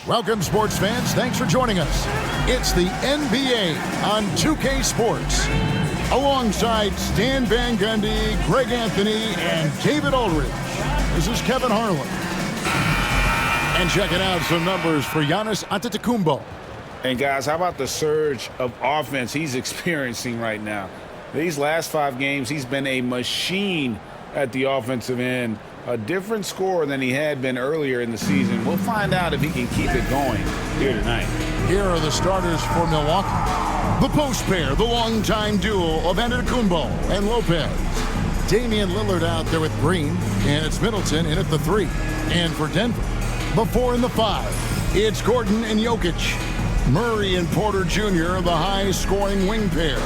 Welcome, sports fans. Thanks for joining us. It's the NBA on 2K Sports. Alongside Stan Van Gundy, Greg Anthony, and David Aldridge. This is Kevin Harlan. And checking out some numbers for Giannis Antetokounmpo. And guys, how about the surge of offense he's experiencing right now? These last 5 games, he's been a machine at the offensive end. A different score than he had been earlier in the season. We'll find out if he can keep it going here tonight. Here are the starters for Milwaukee. The post pair, the longtime duo of Antetokounmpo and Lopez. Damian Lillard out there with Green, and it's Middleton in at the 3. And for Denver, the 4 and the 5, it's Gordon and Jokic. Murray and Porter Jr., the high-scoring wing pair.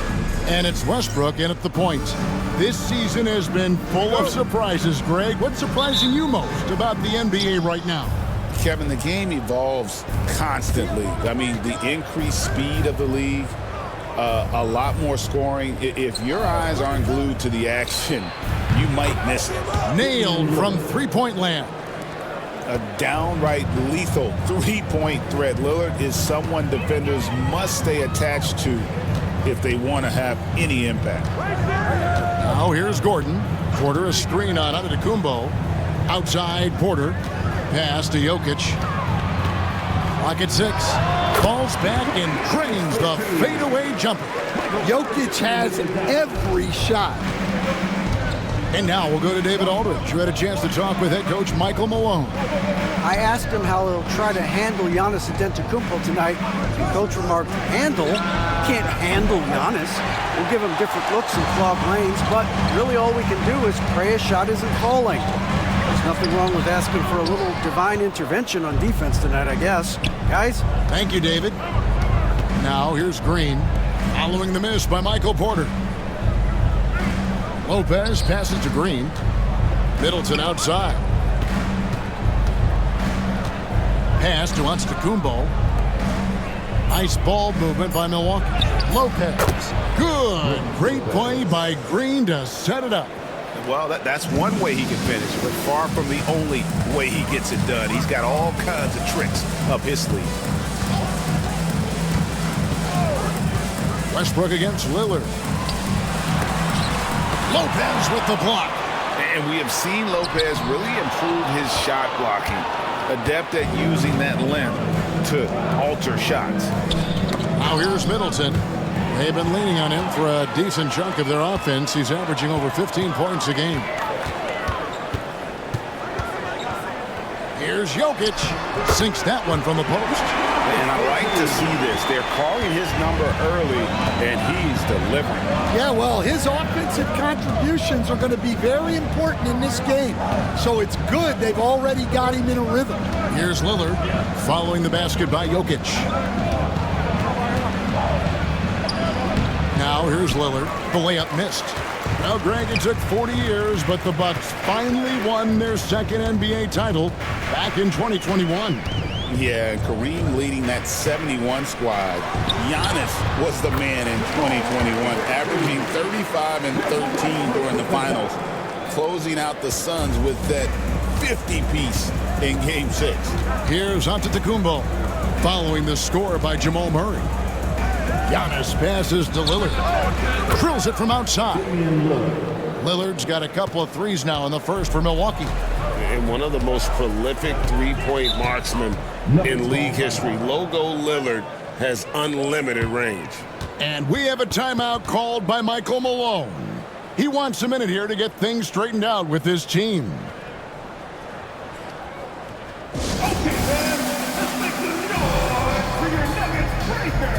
And it's Westbrook in at the point. This season has been full of surprises, Greg. What's surprising you most about the NBA right now? Kevin, the game evolves constantly. I mean, the increased speed of the league, a lot more scoring. If your eyes aren't glued to the action, you might miss it. Nailed from three-point land. A downright lethal three-point threat. Lillard is someone defenders must stay attached to if they want to have any impact. Now here's Gordon. Porter a screen on Antetokounmpo. Outside Porter. Pass to Jokic. Clock at 6. Falls back and drains the fadeaway jumper. Jokic has every shot. And now we'll go to David Aldridge, who had a chance to talk with head coach Michael Malone. I asked him how he'll try to handle Giannis Antetokounmpo tonight. The coach remarked, handle? Can't handle Giannis. We'll give him different looks and clog lanes, but really all we can do is pray a shot isn't falling. There's nothing wrong with asking for a little divine intervention on defense tonight, I guess. Guys? Thank you, David. Now here's Green, following the miss by Michael Porter. Lopez passes to Green. Middleton outside. Pass to Antetokounmpo. Nice ball movement by Milwaukee. Lopez. Good. Great play by Green to set it up. Well, that's one way he can finish, but far from the only way he gets it done. He's got all kinds of tricks up his sleeve. Westbrook against Lillard. Lopez with the block. And we have seen Lopez really improve his shot blocking. Adept at using that length to alter shots. Now here's Middleton. They've been leaning on him for a decent chunk of their offense. He's averaging over 15 points a game. Here's Jokic. Sinks that one from the post. And I like to see this. They're calling his number early, and he's delivering. Yeah, well, his offensive contributions are going to be very important in this game. So it's good they've already got him in a rhythm. Here's Lillard following the basket by Jokic. Now here's Lillard. The layup missed. Well, Greg, it took 40 years, but the Bucks finally won their second NBA title back in 2021. Yeah, Kareem leading that 71 squad. Giannis was the man in 2021, averaging 35 and 13 during the finals, closing out the Suns with that 50-piece in Game 6. Here's Antetokounmpo following the score by Jamal Murray. Giannis passes to Lillard. Drills it from outside. Lillard's got a couple of threes now in the first for Milwaukee. And one of the most prolific three-point marksmen in league history. Logo Lillard has unlimited range. And we have a timeout called by Michael Malone. He wants a minute here to get things straightened out with his team. Okay, man, let's make some noise for your Nuggets breaker.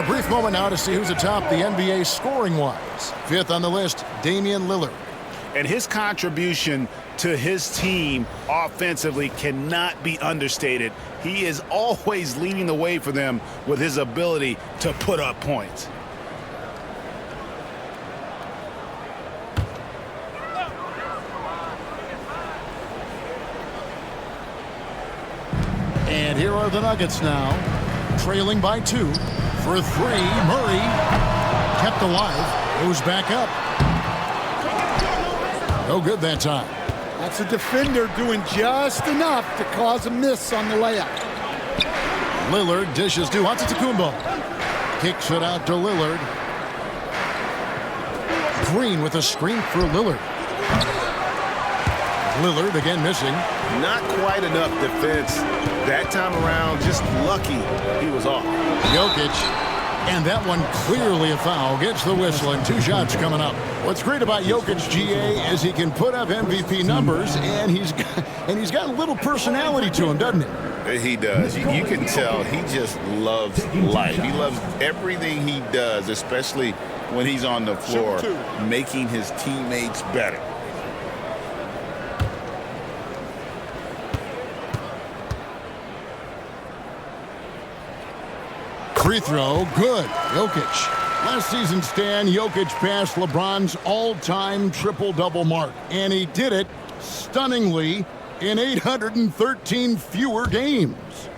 brief moment now to see who's atop the NBA scoring-wise. Fifth on the list, Damian Lillard. And his contribution to his team offensively cannot be understated. He is always leading the way for them with his ability to put up points. And here are the Nuggets now, trailing by 2. For 3, Murray kept alive, goes back up. No good that time. That's a defender doing just enough to cause a miss on the layup. Lillard dishes to Antetokounmpo. Kicks it out to Lillard. Green with a screen for Lillard. Lillard again missing. Not quite enough defense that time around. Just lucky he was off. Jokic, and that one clearly a foul. Gets the whistle and 2 shots coming up. What's great about Jokic, GA, is he can put up MVP numbers, and he's got a little personality to him, doesn't he? He does. You can tell he just loves life. He loves everything he does, especially when he's on the floor, making his teammates better. Free throw, good. Jokic. Last season, Stan, Jokic passed LeBron's all-time triple-double mark, and he did it stunningly in 813 fewer games.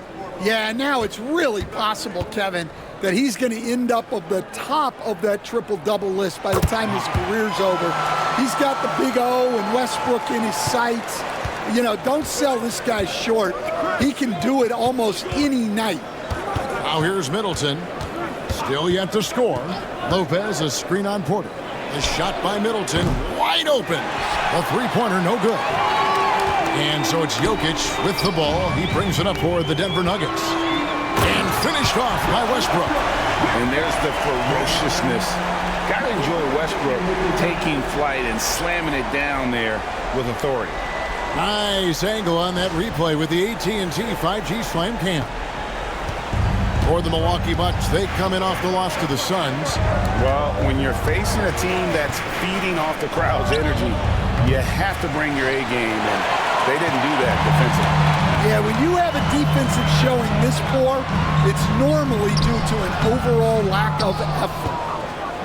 Yeah, now it's really possible, Kevin, that he's going to end up at the top of that triple-double list by the time his career's over. He's got the big O and Westbrook in his sights. You know, don't sell this guy short. He can do it almost any night. Now here's Middleton. Still yet to score. Lopez, a screen on Porter. A shot by Middleton, wide open. A three-pointer, no good. And so it's Jokic with the ball. He brings it up for the Denver Nuggets. And finished off by Westbrook. And there's the ferociousness. Got to enjoy Westbrook taking flight and slamming it down there with authority. Nice angle on that replay with the AT&T 5G Slam Cam. For the Milwaukee Bucks, they come in off the loss to the Suns. Well, when you're facing a team that's feeding off the crowd's energy, you have to bring your A game, and they didn't do that defensively. Yeah, when you have a defensive showing this poor, it's normally due to an overall lack of effort.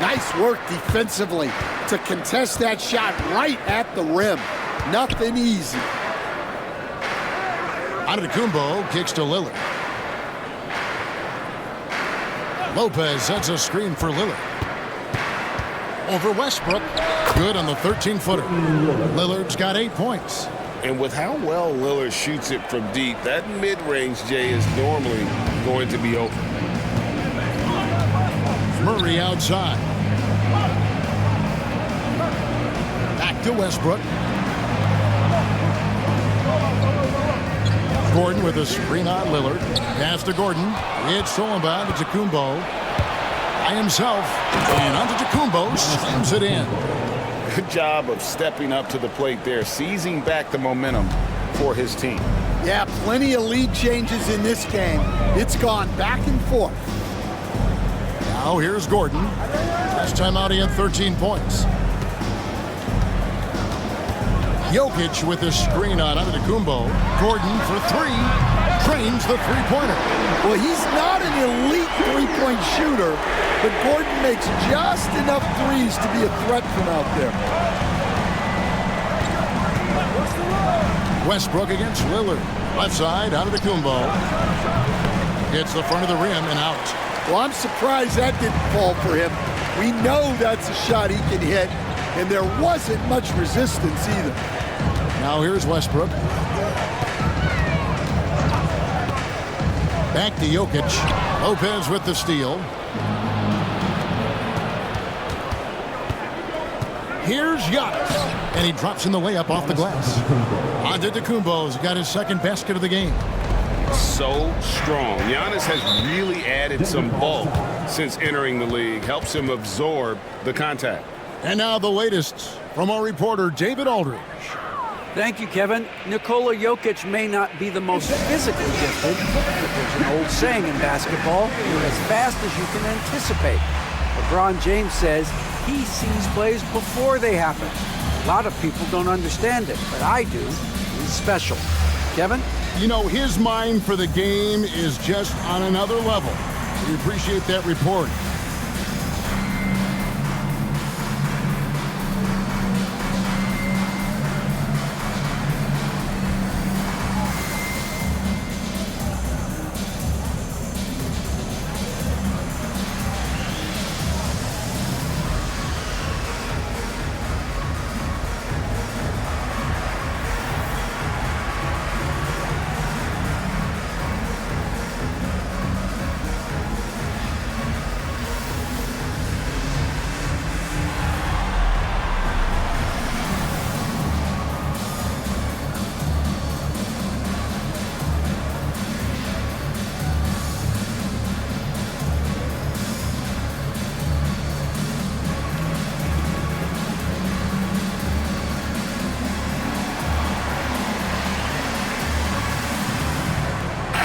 Nice work defensively to contest that shot right at the rim. Nothing easy. Antetokounmpo kicks to Lillard. Lopez sets a screen for Lillard. Over Westbrook. Good on the 13-footer. Lillard's got 8 points. And with how well Lillard shoots it from deep, that mid-range, Jay, is normally going to be open. Murray outside. Back to Westbrook. Gordon with a screen on Lillard. Pass to Gordon. It's stolen by Antetokounmpo. By himself. And Antetokounmpo slams it in. Good job of stepping up to the plate there, seizing back the momentum for his team. Yeah, plenty of lead changes in this game. It's gone back and forth. Now here's Gordon. Last time out he had 13 points. Jokic with a screen on Antetokounmpo. Gordon for 3. Trains the three-pointer. Well, he's not an elite three-point shooter, but Gordon makes just enough threes to be a threat from out there. Westbrook against Lillard. Left side, Antetokounmpo. Hits the front of the rim and out. Well, I'm surprised that didn't fall for him. We know that's a shot he can hit, and there wasn't much resistance either. Now here's Westbrook. Back to Jokic. Lopez with the steal. Here's Giannis. And he drops in the layup off the glass. Antetokounmpo's got his second basket of the game. So strong. Giannis has really added some bulk since entering the league. Helps him absorb the contact. And now the latest from our reporter, David Aldridge. Thank you, Kevin. Nikola Jokic may not be the most physically gifted, but there's There's an old saying in basketball, you're as fast as you can anticipate. LeBron James says he sees plays before they happen. A lot of people don't understand it, but I do. He's special. Kevin? You know, his mind for the game is just on another level. We appreciate that report.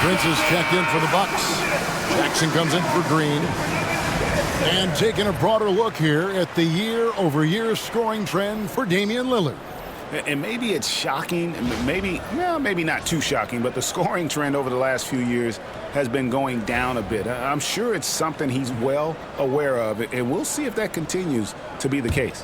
Prince is checked in for the Bucks. Jackson comes in for Green. And taking a broader look here at the year-over-year scoring trend for Damian Lillard. And maybe it's shocking, maybe not too shocking, but the scoring trend over the last few years has been going down a bit. I'm sure it's something he's well aware of, and we'll see if that continues to be the case.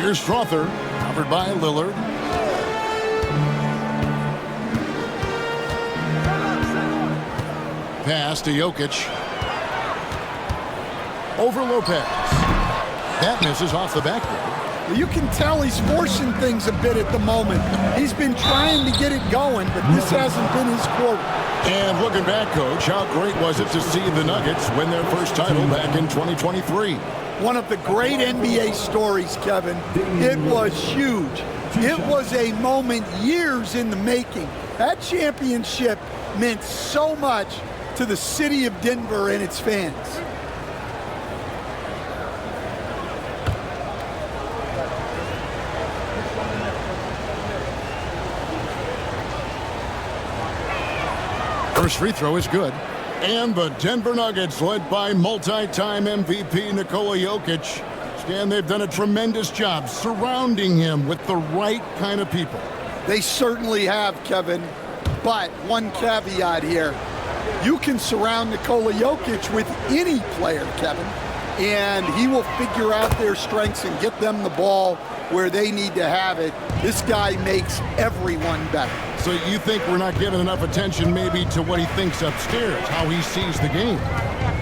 Here's Strother, covered by Lillard. Pass to Jokic. Over Lopez. That misses off the backboard. You can tell he's forcing things a bit at the moment. He's been trying to get it going, but this hasn't been his quarter. And looking back, Coach, how great was it to see the Nuggets win their first title back in 2023? One of the great NBA stories, Kevin. It was huge. It was a moment years in the making. That championship meant so much to the city of Denver and its fans. First free throw is good. And the Denver Nuggets, led by multi-time MVP Nikola Jokic. Stan, they've done a tremendous job surrounding him with the right kind of people. They certainly have, Kevin. But one caveat here. You can surround Nikola Jokic with any player, Kevin, and he will figure out their strengths and get them the ball where they need to have it. This guy makes everyone better. So you think we're not giving enough attention maybe to what he thinks upstairs, how he sees the game?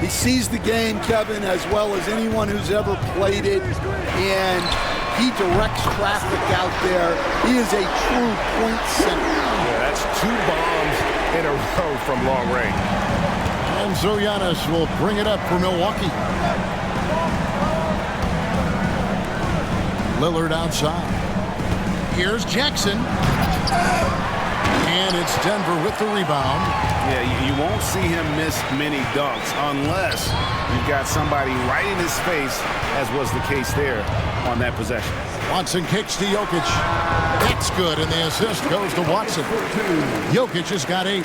He sees the game, Kevin, as well as anyone who's ever played it, and he directs traffic out there. He is a true point center. Yeah, that's 2 bombs in a row from long range. And so Giannis will bring it up for Milwaukee. Lillard outside. Here's Jackson. And it's Denver with the rebound. Yeah, you won't see him miss many dunks unless you've got somebody right in his face, as was the case there on that possession. Watson kicks to Jokic. That's good, and the assist goes to Watson. Jokic has got 8.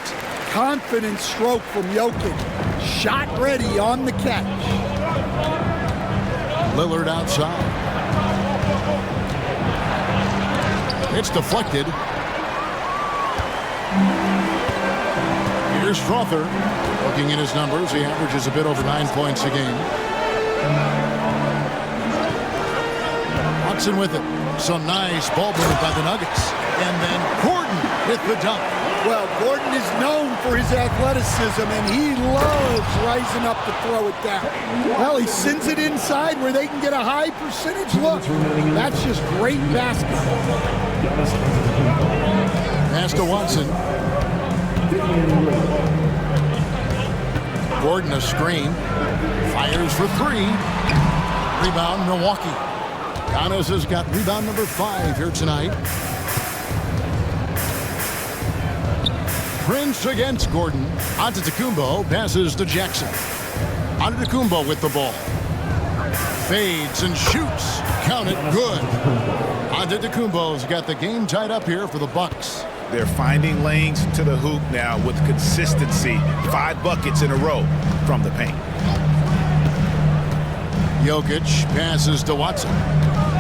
Confident stroke from Jokic. Shot ready on the catch. Lillard outside. It's deflected. Here's Strother. Looking at his numbers, he averages a bit over 9 points a game. Watson with it. Some nice ball movement by the Nuggets. And then Gordon with the dunk. Well, Gordon is known for his athleticism, and he loves rising up to throw it down. Well, he sends it inside where they can get a high percentage look. That's just great basketball. Pass to Watson. Gordon a screen. Fires for 3. Rebound Milwaukee. Giannis has got rebound number 5 here tonight. Prince against Gordon. Antetokounmpo passes to Jackson. Antetokounmpo with the ball. Fades and shoots. Count it. Good. Antetokounmpo's got the game tied up here for the Bucks. They're finding lanes to the hoop now with consistency. 5 buckets in a row from the paint. Jokic passes to Watson.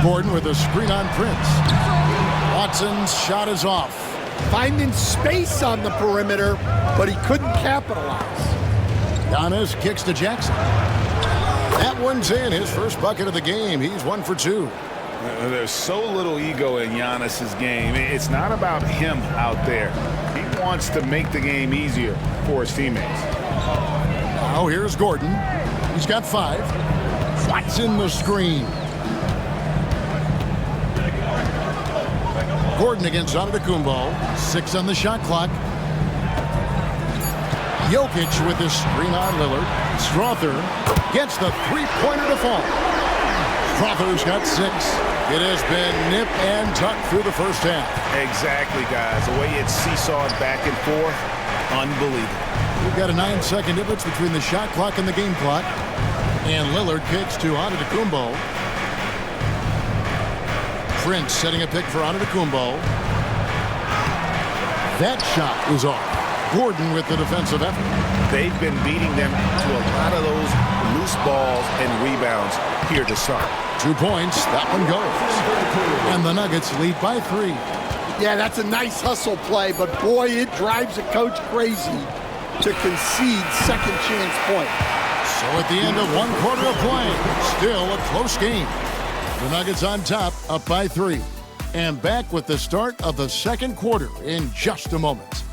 Gordon with a screen on Prince. Watson's shot is off. Finding space on the perimeter, but he couldn't capitalize. Giannis kicks to Jackson. That one's in. His first bucket of the game. He's 1 for 2. There's so little ego in Giannis's game. It's not about him out there. He wants to make the game easier for his teammates. Now here's Gordon. He's got 5. Watson the screen. Gordon against Antetokounmpo. 6 on the shot clock. Jokic with his screen on Lillard. Strother gets the three-pointer to fall. Strother's got 6. It has been nip and tuck through the first half. Exactly, guys. The way it's seesawed back and forth, unbelievable. We've got a 9-second difference between the shot clock and the game clock. And Lillard kicks to Antetokounmpo. Prince setting a pick for Antetokounmpo. That shot is off. Gordon with the defensive effort. They've been beating them to a lot of those loose balls and rebounds here to start. 2 points. That one goes. And the Nuggets lead by 3. Yeah, that's a nice hustle play, but boy, it drives a coach crazy to concede second chance point. So at the end of 1 quarter of play, still a close game. The Nuggets on top, up by 3. And back with the start of the second quarter in just a moment.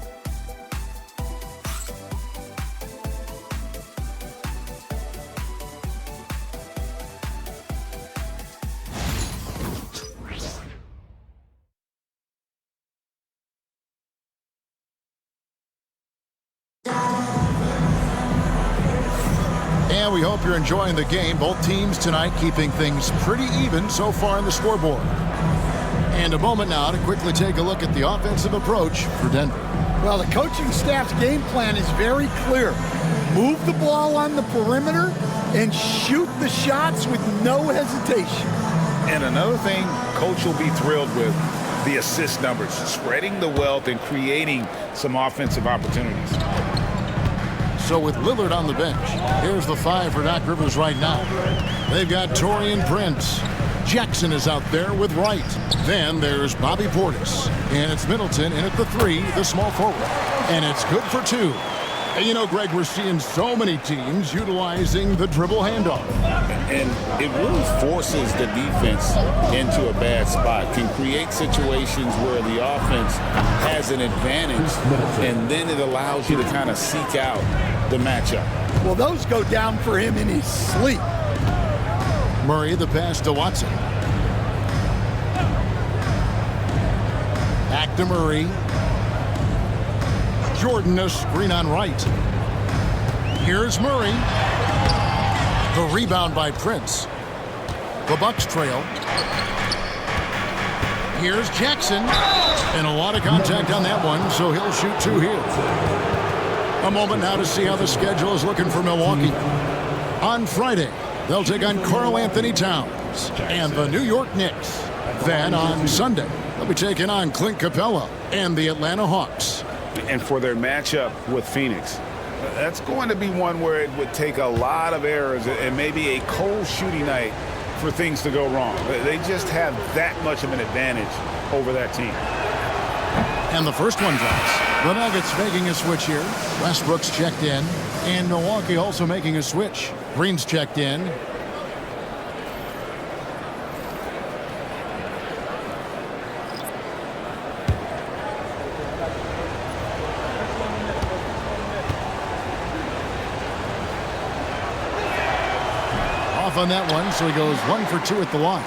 And we hope you're enjoying the game. Both teams tonight keeping things pretty even so far in the scoreboard. And a moment now to quickly take a look at the offensive approach for Denver. Well, the coaching staff's game plan is very clear. Move the ball on the perimeter and shoot the shots with no hesitation. And another thing coach will be thrilled with, the assist numbers, spreading the wealth and creating some offensive opportunities. So with Lillard on the bench, here's the 5 for Doc Rivers right now. They've got Taurean Prince. Jackson is out there with Wright. Then there's Bobby Portis. And it's Middleton in at the 3, the small forward. And it's good for 2. And you know, Greg, we're seeing so many teams utilizing the dribble handoff. And it really forces the defense into a bad spot. Can create situations where the offense has an advantage, and then it allows you to kind of seek out the matchup. Well, those go down for him in his sleep. Murray, the pass to Watson. Back to Murray. Jordan, a screen on Wright. Here's Murray. The rebound by Prince. The Bucks trail. Here's Jackson. And a lot of contact on that one, so he'll shoot 2 here. A moment now to see how the schedule is looking for Milwaukee. On Friday, they'll take on Karl Anthony Towns and the New York Knicks. Then on Sunday, they'll be taking on Clint Capella and the Atlanta Hawks. And for their matchup with Phoenix, that's going to be one where it would take a lot of errors and maybe a cold shooting night for things to go wrong. They just have that much of an advantage over that team. And the first one drops. The Nuggets making a switch here. Westbrook's checked in. And Milwaukee also making a switch. Green's checked in. Off on that one, so he goes 1 for 2 at the line.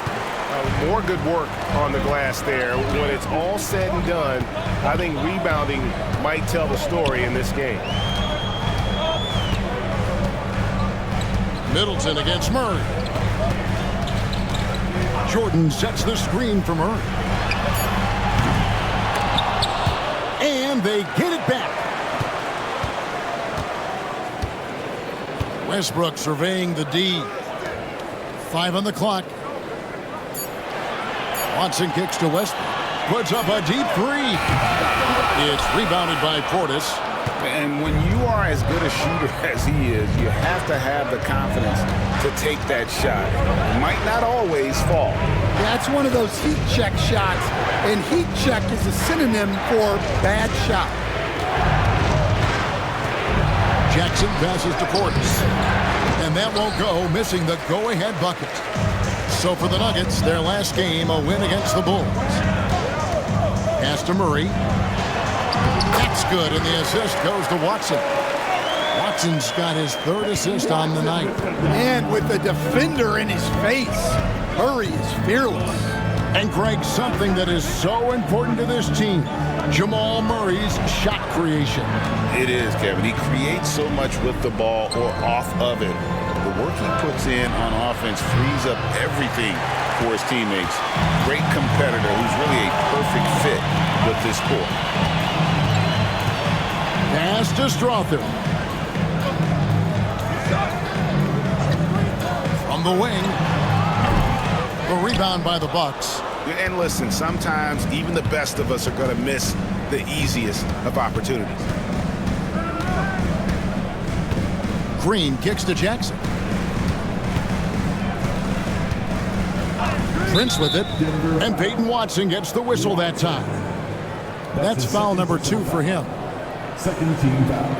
More good work on the glass there. When it's all said and done, I think rebounding might tell the story in this game. Middleton against Murray. Jordan sets the screen for Murray. And they get it back. Westbrook surveying the D. 5 on the clock. Watson kicks to Westbrook. Puts up a deep three. It's rebounded by Portis. And when you are as good a shooter as he is, you have to have the confidence to take that shot. It might not always fall. That's one of those heat check shots, and heat check is a synonym for bad shot. Jackson passes to Portis. And that won't go, missing the go-ahead bucket. So for the Nuggets, their last game, a win against the Bulls. Pass to Murray. That's good, and the assist goes to Watson. Watson's got his third assist on the night. And with the defender in his face, Murray is fearless. And Greg, something that is so important to this team, Jamal Murray's shot creation. It is, Kevin. He creates so much with the ball or off of it. The work he puts in on offense frees up everything for his teammates. Great competitor who's really a perfect fit with this core. Pass to Strother. From the wing. A rebound by the Bucks. And listen, sometimes even the best of us are going to miss the easiest of opportunities. Green kicks to Jackson. Prince with it. And Peyton Watson gets the whistle that time. That's foul number 2 for him. Second team foul.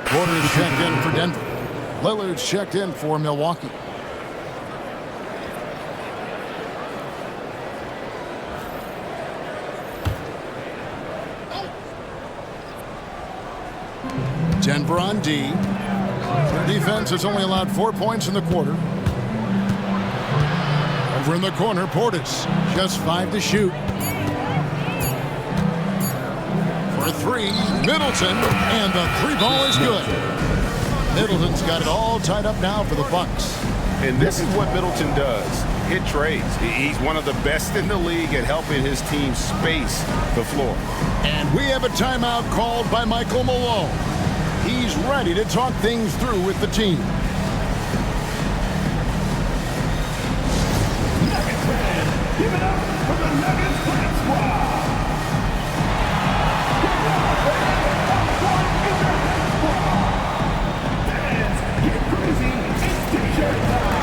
Porter's checked in for Denver. Lillard's checked in for Milwaukee. Denver on D. Their defense has only allowed 4 points in the quarter. Over in the corner, Portis. Just 5 to shoot. For 3, Middleton. And the 3 ball is good. Middleton's got it all tied up now for the Bucks. And this is what Middleton does. Hit trades. He's one of the best in the league at helping his team space the floor. And we have a timeout called by Michael Malone. He's ready to talk things through with the team. Nuggets fans, give it up for the Nuggets Prince Squad. Fans, get crazy. It's t-shirt time.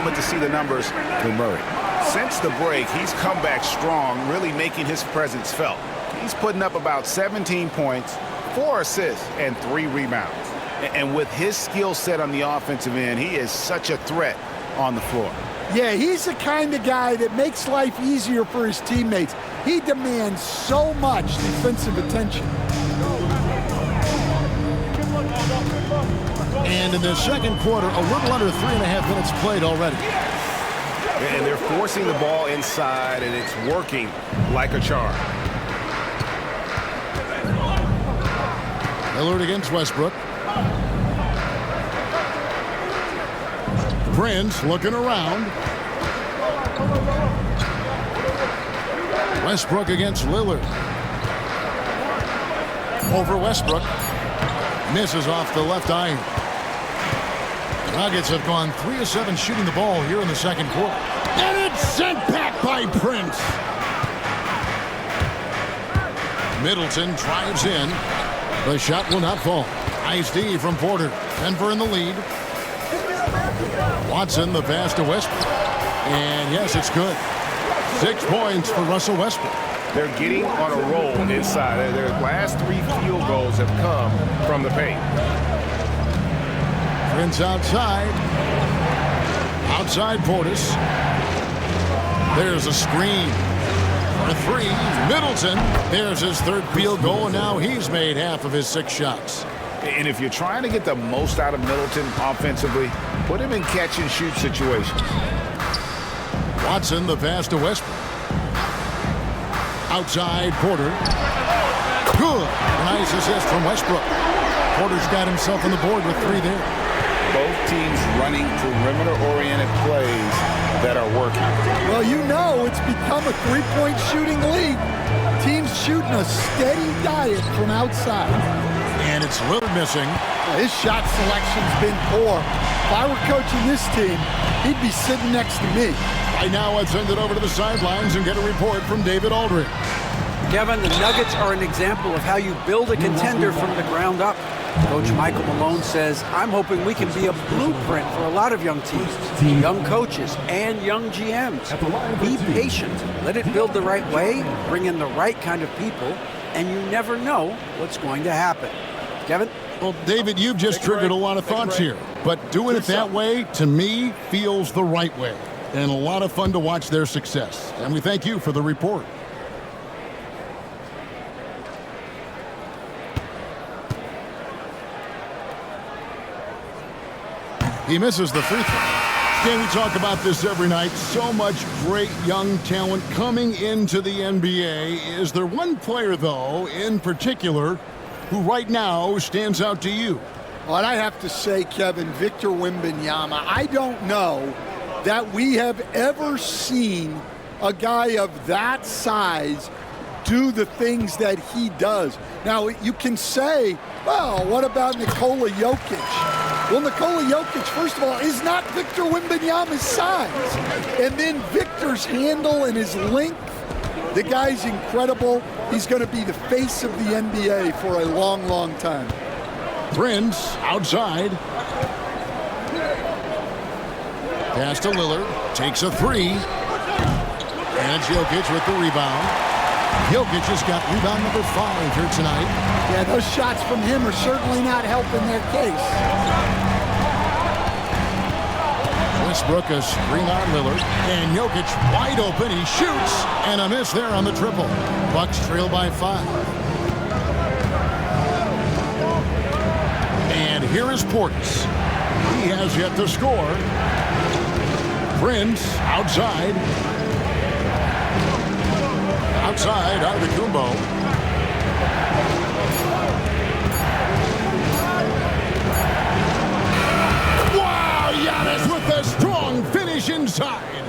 To see the numbers for Murray. Since the break, he's come back strong, really making his presence felt. He's putting up about 17 points, 4 assists, and 3 rebounds. And with his skill set on the offensive end, he is such a threat on the floor. Yeah, he's the kind of guy that makes life easier for his teammates. He demands so much defensive attention. And in the second quarter, a little under 3.5 minutes played already. And they're forcing the ball inside, and it's working like a charm. Lillard against Westbrook. Prince looking around. Westbrook against Lillard. Over Westbrook. Misses off the left iron. The Nuggets have gone 3 of 7 shooting the ball here in the second quarter. And it's sent back by Prince. Middleton drives in. The shot will not fall. Nice D from Porter. Denver in the lead. Watson, the pass to Westbrook. And yes, it's good. 6 points for Russell Westbrook. They're getting on a roll inside. Their last 3 field goals have come from the paint. Prince outside. Outside Portis. There's a screen. For 3, Middleton. There's his 3rd field goal, and now he's made half of his 6 shots. And if you're trying to get the most out of Middleton offensively, put him in catch-and-shoot situations. Watson, the pass to Westbrook. Outside Porter. Good. Nice assist from Westbrook. Porter's got himself on the board with 3 there. Both teams running perimeter-oriented plays that are working. Well, you know it's become a 3-point shooting league. Teams shooting a steady diet from outside. And it's Lillard missing. His shot selection's been poor. If I were coaching this team, he'd be sitting next to me. Right now, let's send it over to the sidelines and get a report from David Aldridge. Kevin, the Nuggets are an example of how you build a contender from the ground up. Coach Michael Malone says, I'm hoping we can be a blueprint for a lot of young teams, young coaches, and young GMs. Be patient. Let it build the right way, bring in the right kind of people, and you never know what's going to happen. Kevin? Well, David, you've just triggered a lot of thoughts here. But doing it that way, to me, feels the right way. And a lot of fun to watch their success. And we thank you for the report. He misses the free throw. Can we talk about this every night? So much great young talent coming into the NBA. Is there one player, though, in particular, who right now stands out to you? Well, I have to say, Kevin, Victor Wembanyama, I don't know that we have ever seen a guy of that size do the things that he does. Now, you can say, well, what about Nikola Jokic? Well, Nikola Jokic, first of all, is not Victor Wembanyama's size. And then Victor's handle and his length, the guy's incredible. He's going to be the face of the NBA for a long, long time. Prince outside. Pass to Lillard. Takes a 3. And it's Jokic with the rebound. Jokic has got rebound number 5 here tonight. Yeah, those shots from him are certainly not helping their case. Westbrook a screen on Lillard. And Jokic wide open. He shoots. And a miss there on the triple. Bucks trail by 5. And here is Portis. He has yet to score. Prince outside. Outside, Antetokounmpo. Wow, Giannis with a strong finish inside.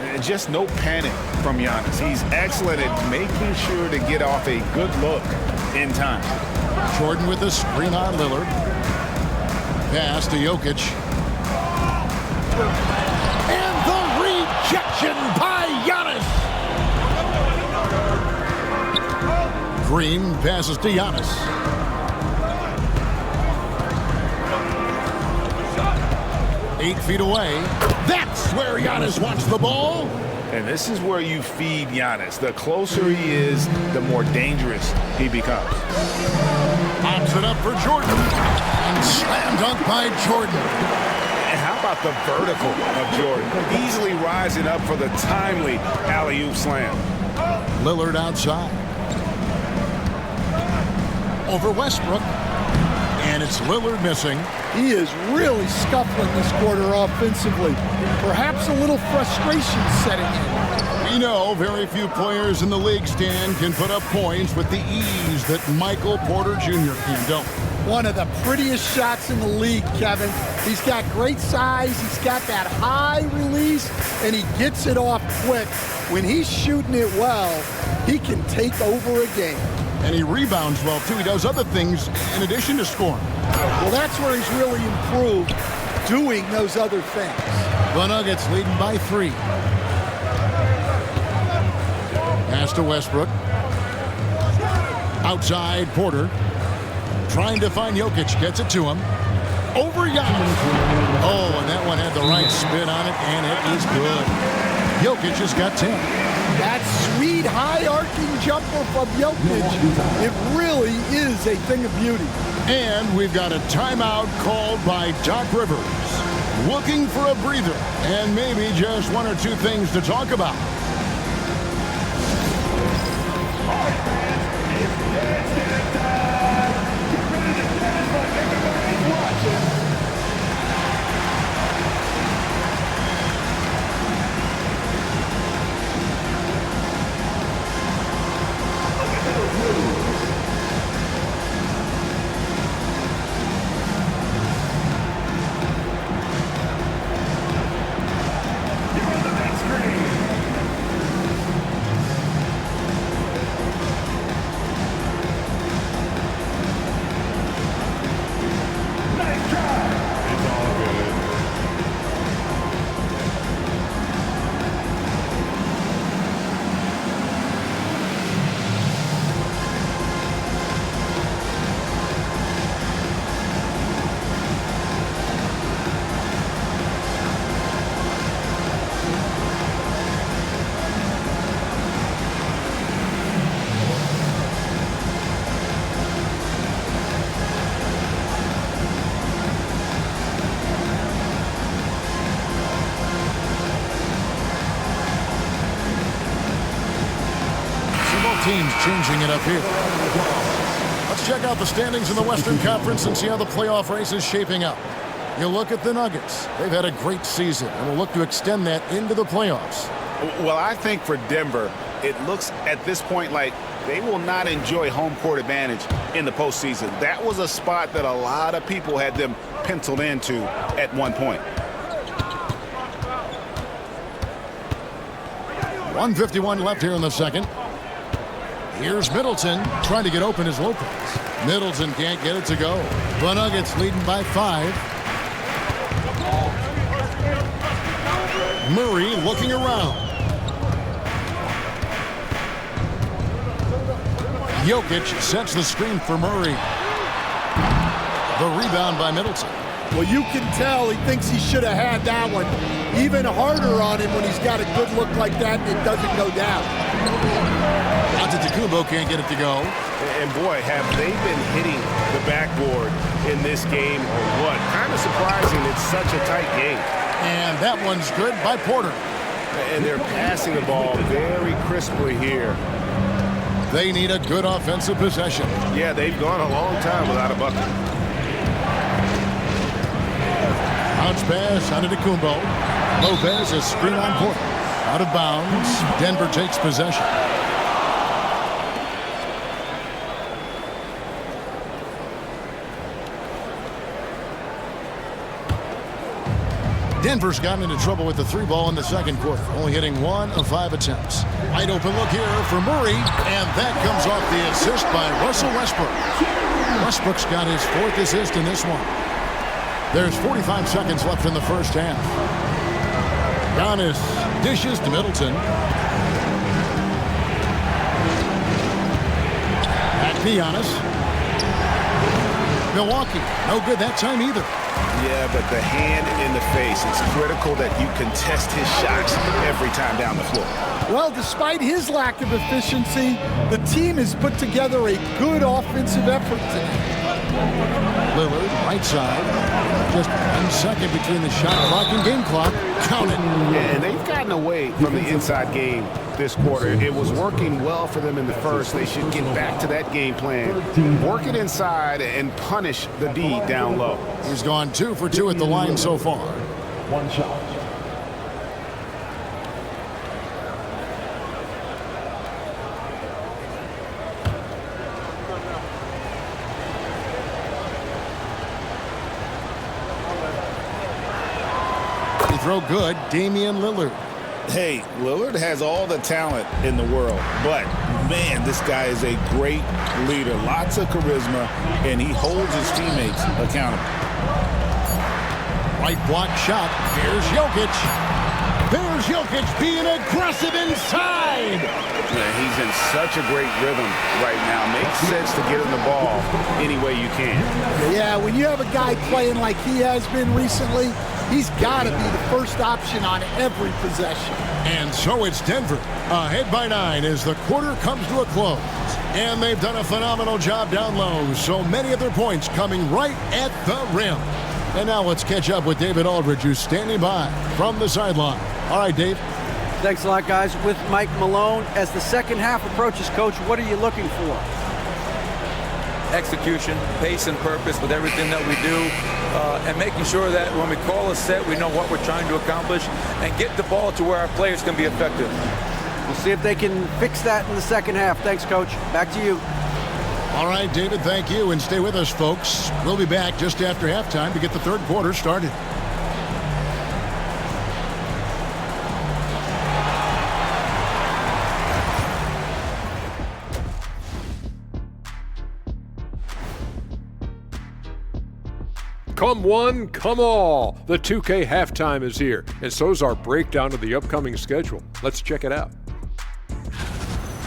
And just no panic from Giannis. He's excellent at making sure to get off a good look in time. Jordan with a screen on Lillard. Pass to Jokic. And the rejection by Giannis. Green passes to Giannis. Eight feet away. That's where Giannis wants the ball. And this is where you feed Giannis. The closer he is, the more dangerous he becomes. Pops it up for Jordan. And slam dunk by Jordan. And how about the vertical of Jordan? Easily rising up for the timely alley-oop slam. Lillard outside. Over Westbrook. And it's Lillard missing. He is really scuffling this quarter offensively. Perhaps a little frustration setting in. We know very few players in the league, Stan, can put up points with the ease that Michael Porter Jr. can, don't. One of the prettiest shots in the league, Kevin. He's got great size. He's got that high release, and he gets it off quick. When he's shooting it well, he can take over a game. And he rebounds well, too. He does other things in addition to scoring. Well, that's where he's really improved, doing those other things. The Nuggets leading by 3. Pass to Westbrook. Outside, Porter. trying to find Jokic. Gets it to him. Over Giannis. Oh, and that one had the right spin on it, and it is good. Jokic has got 10. That sweet high arcing jumper from Jokic, it really is a thing of beauty. And we've got a timeout called by Doc Rivers. Looking for a breather and maybe just one or two things to talk about. Teams changing it up here. Let's check out the standings in the Western Conference and see how the playoff race is shaping up. You look at the Nuggets. They've had a great season and will look to extend that into the playoffs. Well, I think for Denver, it looks at this point like they will not enjoy home court advantage in the postseason. That was a spot that a lot of people had them penciled into at one point. 1:51 left here in the second. Here's Middleton trying to get open as Lopez. Middleton can't get it to go. The Nuggets leading by 5. Murray looking around. Jokic sets the screen for Murray. The rebound by Middleton. Well, you can tell he thinks he should have had that one. Even harder on him when he's got a good look like that and it doesn't go down. Antetokounmpo can't get it to go. And boy, have they been hitting the backboard in this game or what? Kind of surprising it's such a tight game. And that one's good by Porter. And they're passing the ball very crisply here. They need a good offensive possession. Yeah, they've gone a long time without a bucket. Bounce pass Antetokounmpo. Lopez a screen on Porter. Out of bounds. Denver takes possession. Denver's gotten into trouble with the 3 ball in the second quarter, only hitting 1 of 5 attempts. Wide open look here for Murray, and that comes off the assist by Russell Westbrook. Westbrook's got his 4th assist in this one. There's 45 seconds left in the first half. Giannis dishes to Middleton. Back to Giannis. Milwaukee, no good that time either. Yeah, but the hand in the face, it's critical that you contest his shots every time down the floor. Well, despite his lack of efficiency, the team has put together a good offensive effort tonight. Lillard, right side. Just 1 second between the shot clock and game clock. Count it. And they've gotten away from the inside game this quarter. It was working well for them in the first. They should get back to that game plan. Work it inside and punish the D down low. He's gone 2 for 2 at the line so far. 1 shot. Throw good, Damian Lillard. Hey, Lillard has all the talent in the world, but man, this guy is a great leader. Lots of charisma, and he holds his teammates accountable. Right block shot. Here's Jokic. There's Jokic being aggressive inside. Yeah, he's in such a great rhythm right now. Makes sense to get him the ball any way you can. Yeah, when you have a guy playing like he has been recently, he's got to be the first option on every possession. And so it's Denver, ahead by 9 as the quarter comes to a close. And they've done a phenomenal job down low, so many of their points coming right at the rim. And now let's catch up with David Aldridge, who's standing by from the sideline. All right, Dave. Thanks a lot, guys. With Mike Malone, as the second half approaches, Coach, what are you looking for? Execution, pace and purpose with everything that we do, and making sure that when we call a set, we know what we're trying to accomplish and get the ball to where our players can be effective. We'll see if they can fix that in the second half. Thanks, Coach. Back to you. All right, David, thank you. And stay with us, folks. We'll be back just after halftime to get the third quarter started. Come one, come all. The 2K halftime is here, and so's our breakdown of the upcoming schedule. Let's check it out.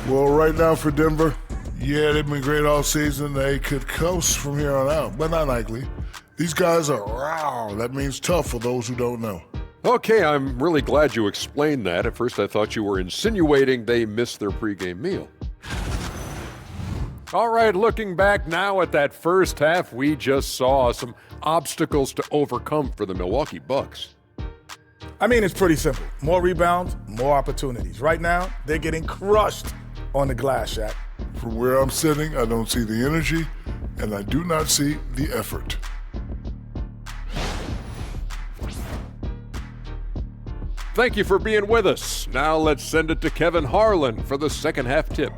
Well, right now for Denver, yeah, they've been great all season. They could coast from here on out, but not likely. These guys are raw. That means tough for those who don't know. Okay, I'm really glad you explained that. At first I thought you were insinuating they missed their pregame meal. All right, looking back now at that first half, we just saw some obstacles to overcome for the Milwaukee Bucks. I mean, it's pretty simple. More rebounds, more opportunities. Right now, they're getting crushed on the glass, Shaq. From where I'm sitting, I don't see the energy, and I do not see the effort. Thank you for being with us. Now let's send it to Kevin Harlan for the second half tip.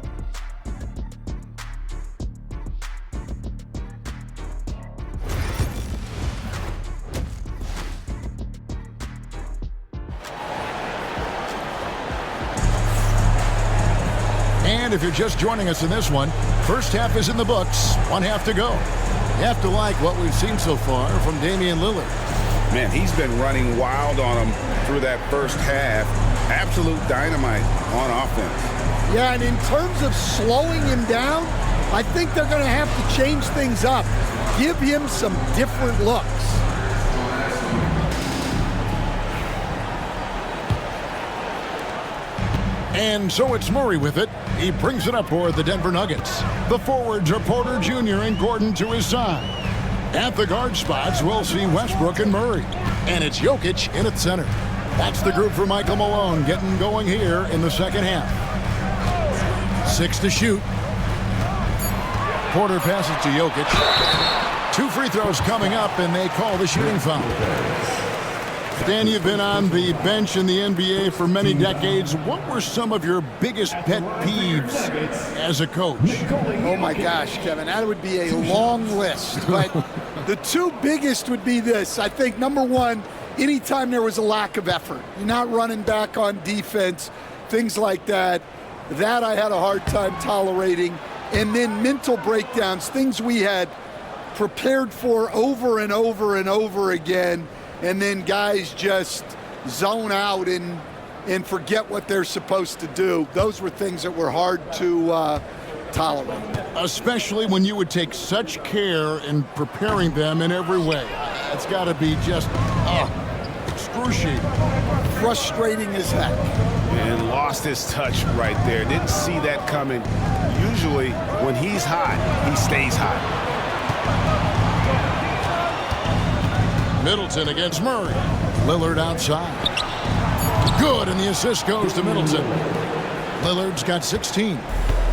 And if you're just joining us in this one, first half is in the books, one half to go. You have to like what we've seen so far from Damian Lillard. Man, he's been running wild on him through that first half. Absolute dynamite on offense. Yeah, and in terms of slowing him down, I think they're going to have to change things up. Give him some different looks. And so it's Murray with it. He brings it up for the Denver Nuggets. The forwards are Porter Jr. and Gordon to his side. At the guard spots, we'll see Westbrook and Murray. And it's Jokic in at center. That's the group for Michael Malone getting going here in the second half. 6 to shoot. Porter passes to Jokic. 2 free throws coming up, and they call the shooting foul. Stan, you've been on the bench in the NBA for many decades. What were some of your biggest pet peeves as a coach? Oh my gosh, Kevin, that would be a long list. But the 2 biggest would be this. I think number 1, anytime there was a lack of effort, you're not running back on defense, things like that. That I had a hard time tolerating. And then mental breakdowns, things we had prepared for over and over and over again. And then guys just zone out and forget what they're supposed to do. Those were things that were hard to tolerate. Especially when you would take such care in preparing them in every way. It's got to be just excruciating. Frustrating as heck. And lost his touch right there. Didn't see that coming. Usually when he's hot, he stays hot. Middleton against Murray. Lillard outside. Good, and the assist goes to Middleton. Lillard's got 16.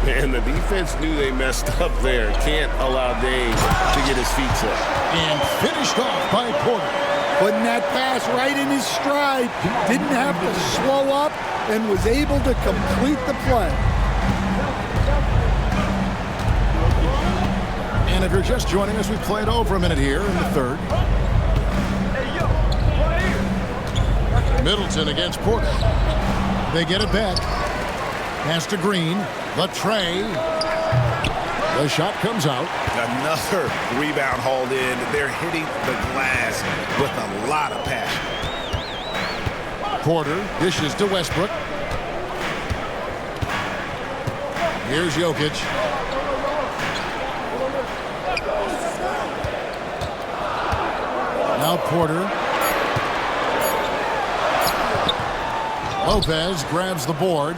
And the defense knew they messed up there. Can't allow Dave to get his feet set. And finished off by Porter. Putting that pass right in his stride. Didn't have to slow up and was able to complete the play. And if you're just joining us, we've played over a minute here in the third. Middleton against Porter. They get it back. Pass to Green. The tray. The shot comes out. Another rebound hauled in. They're hitting the glass with a lot of passion. Porter dishes to Westbrook. Here's Jokic. Now Porter. Lopez grabs the board.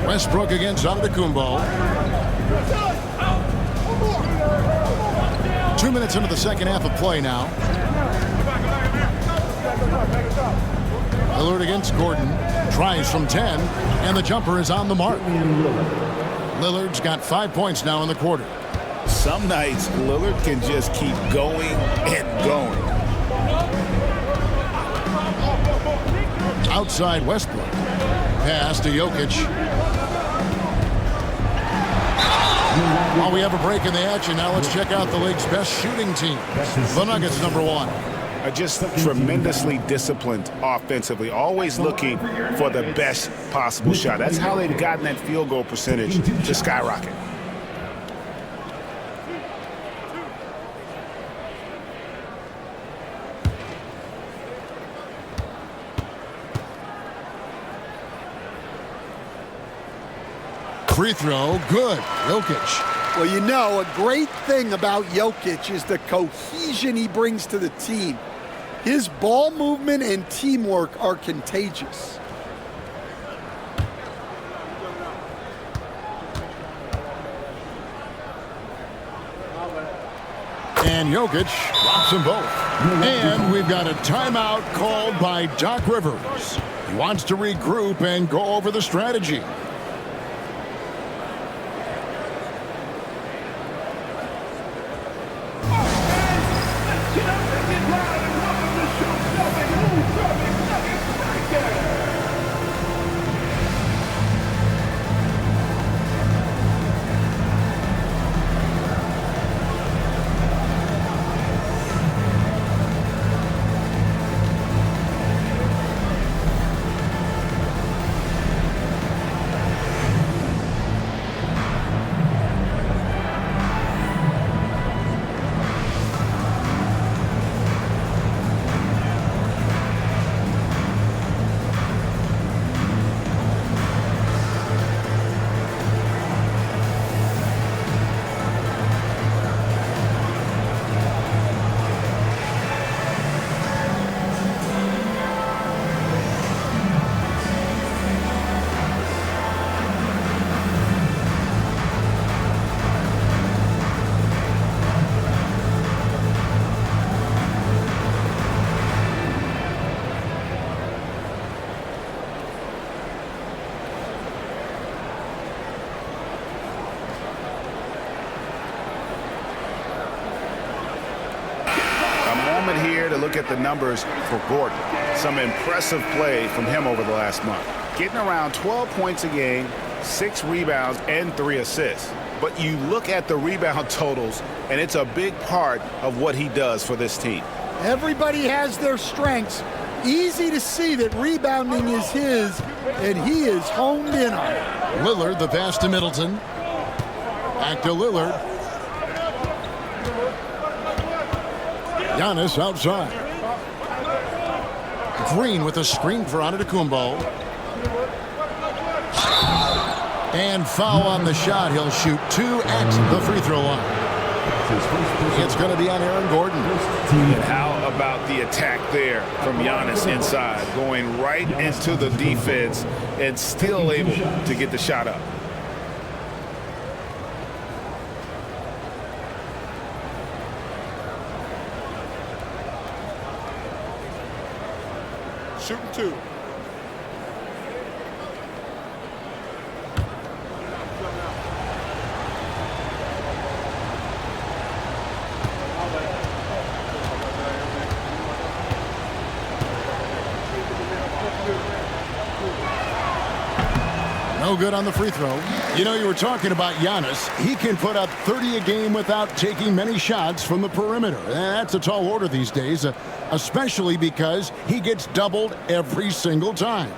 Westbrook against Antetokounmpo. 2 minutes into the second half of play now. Lillard against Gordon. Tries from 10, and the jumper is on the mark. Lillard's got 5 points now in the quarter. Some nights, Lillard can just keep going and going. Outside Westbrook. Pass to Jokic. While we have a break in the action, now let's check out the league's best shooting team. The Nuggets, number 1. Are just tremendously disciplined offensively, always looking for the best possible shot. That's how they've gotten that field goal percentage to skyrocket. Free throw, good. Jokic. Well, you know, a great thing about Jokic is the cohesion he brings to the team. His ball movement and teamwork are contagious. And Jokic drops them both. And we've got a timeout called by Doc Rivers. He wants to regroup and go over the strategy. Here to look at the numbers for Gordon. Some impressive play from him over the last month. Getting around 12 points a game, 6 rebounds, and 3 assists. But you look at the rebound totals, and it's a big part of what he does for this team. Everybody has their strengths. Easy to see that rebounding is his, and he is honed in on it. Lillard, the pass to Middleton. Back to Lillard. Giannis outside. Green with a screen for Antetokounmpo. And foul on the shot. He'll shoot 2 at the free throw line. It's going to be on Aaron Gordon. And how about the attack there from Giannis inside, going right into the defense and still able to get the shot up. Shooting 2. No good on the free throw. You know, you were talking about Giannis. He can put up 30 a game without taking many shots from the perimeter. That's a tall order these days, especially because he gets doubled every single time.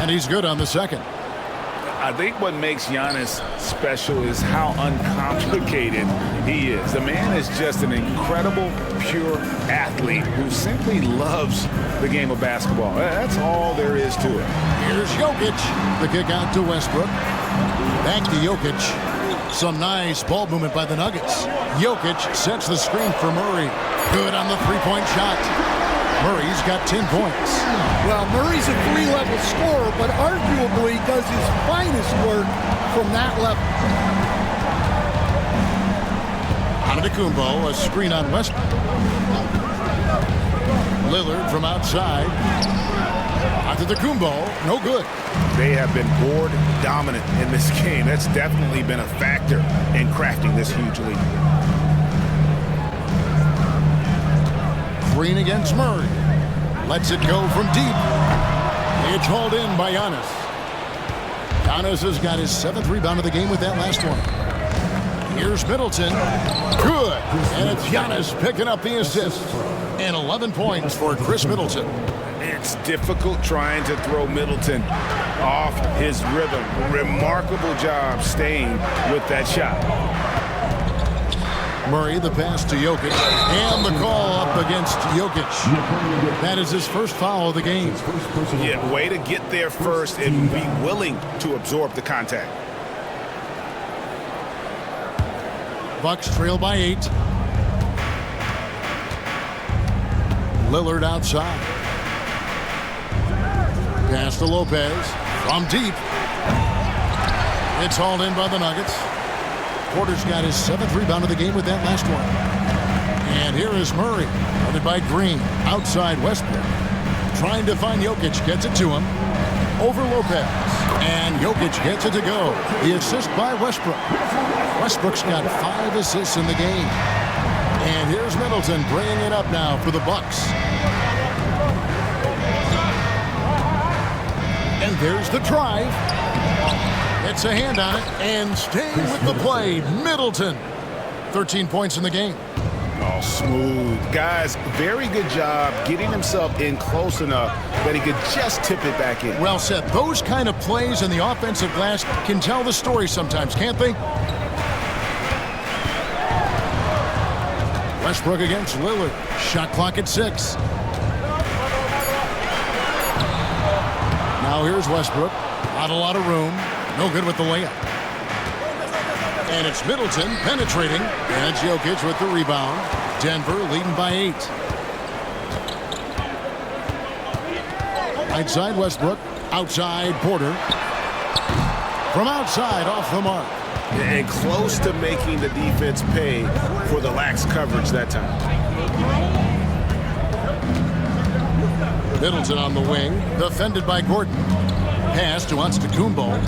And he's good on the second. I think what makes Giannis special is how uncomplicated he is. The man is just an incredible, pure athlete who simply loves the game of basketball. That's all there is to it. Here's Jokic. The kick out to Westbrook. Back to Jokic. Some nice ball movement by the Nuggets. Jokic sets the screen for Murray. Good on the three-point shot. Murray's got 10 points. Well, Murray's a three-level scorer, but arguably does his finest work from that level. Antetokounmpo, a screen on Westbrook. Lillard from outside. Antetokounmpo, no good. They have been board dominant in this game. That's definitely been a factor in crafting this huge lead. Green against Murray. Lets it go from deep. It's hauled in by Giannis. Giannis has got his 7th rebound of the game with that last one. Here's Middleton. Good. And it's Giannis picking up the assist. And 11 points for Chris Middleton. It's difficult trying to throw Middleton off his rhythm. Remarkable job staying with that shot. Murray, the pass to Jokic, and the call up against Jokic. That is his first foul of the game. Yeah, way to get there first and be willing to absorb the contact. Bucks trail by 8. Lillard outside. Pass to Lopez from deep. It's hauled in by the Nuggets. Porter's got his 7th rebound of the game with that last one. And here is Murray, guarded by Green, outside Westbrook. Trying to find Jokic, gets it to him. Over Lopez. And Jokic gets it to go. The assist by Westbrook. Westbrook's got 5 assists in the game. And here's Middleton bringing it up now for the Bucks. And there's the drive. It's a hand on it, and staying with the play, Middleton. 13 points in the game. Oh, smooth. Guys, very good job getting himself in close enough that he could just tip it back in. Well said. Those kind of plays in the offensive glass can tell the story sometimes, can't they? Westbrook against Lillard. Shot clock at 6. Now here's Westbrook. Not a lot of room. No good with the layup. And it's Middleton penetrating. And it's Jokic with the rebound. Denver leading by 8. Right side Westbrook. Outside Porter. From outside off the mark. And close to making the defense pay for the lax coverage that time. Middleton on the wing. Defended by Gordon. Pass to Antetokounmpo.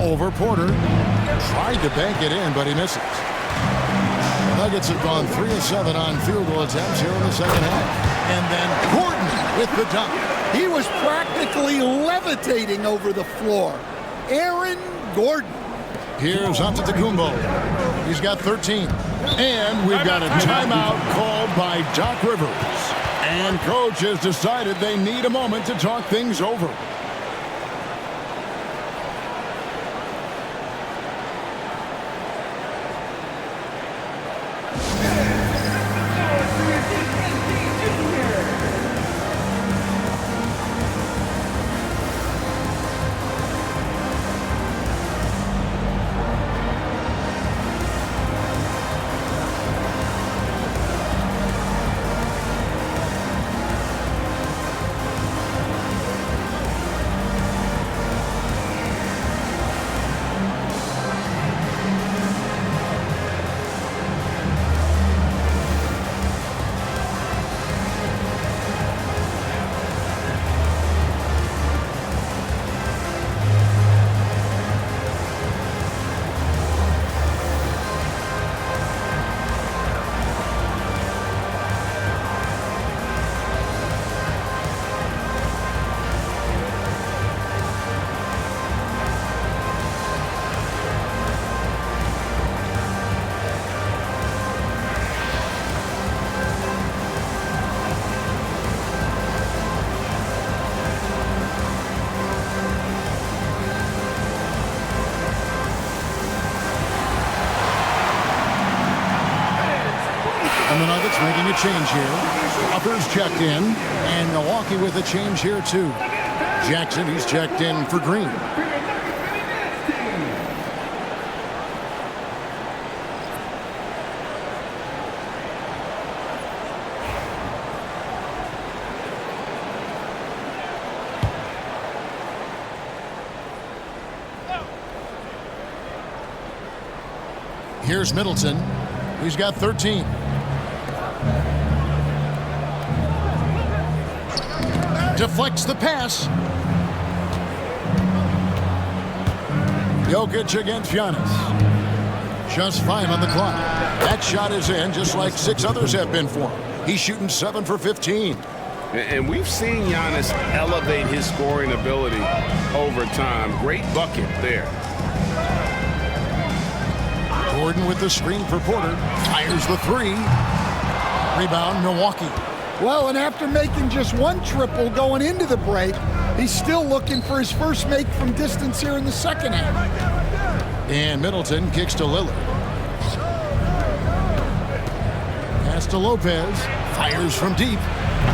Over Porter. Tried to bank it in, but he misses. The Nuggets have gone 3 of 7 on field goal attempts here in the second half. And then Gordon with the dunk. He was practically levitating over the floor. Aaron Gordon. Here's Antetokounmpo. He's got 13. And we've got a timeout called by Doc Rivers. And coach has decided they need a moment to talk things over. making a change here. Uppers checked in, and Milwaukee with a change here too. Jackson, he's checked in for Green. Here's Middleton. He's got 13. Deflects the pass. Jokic against Giannis. Just 5 on the clock. That shot is in, just like 6 others have been for him. He's shooting 7 for 15. And we've seen Giannis elevate his scoring ability over time. Great bucket there. Gordon with the screen for Porter. Fires the 3. Rebound, Milwaukee. Well, and after making just 1 triple going into the break, he's still looking for his first make from distance here in the second half. And Middleton kicks to Lillard. Pass to Lopez. Fires from deep.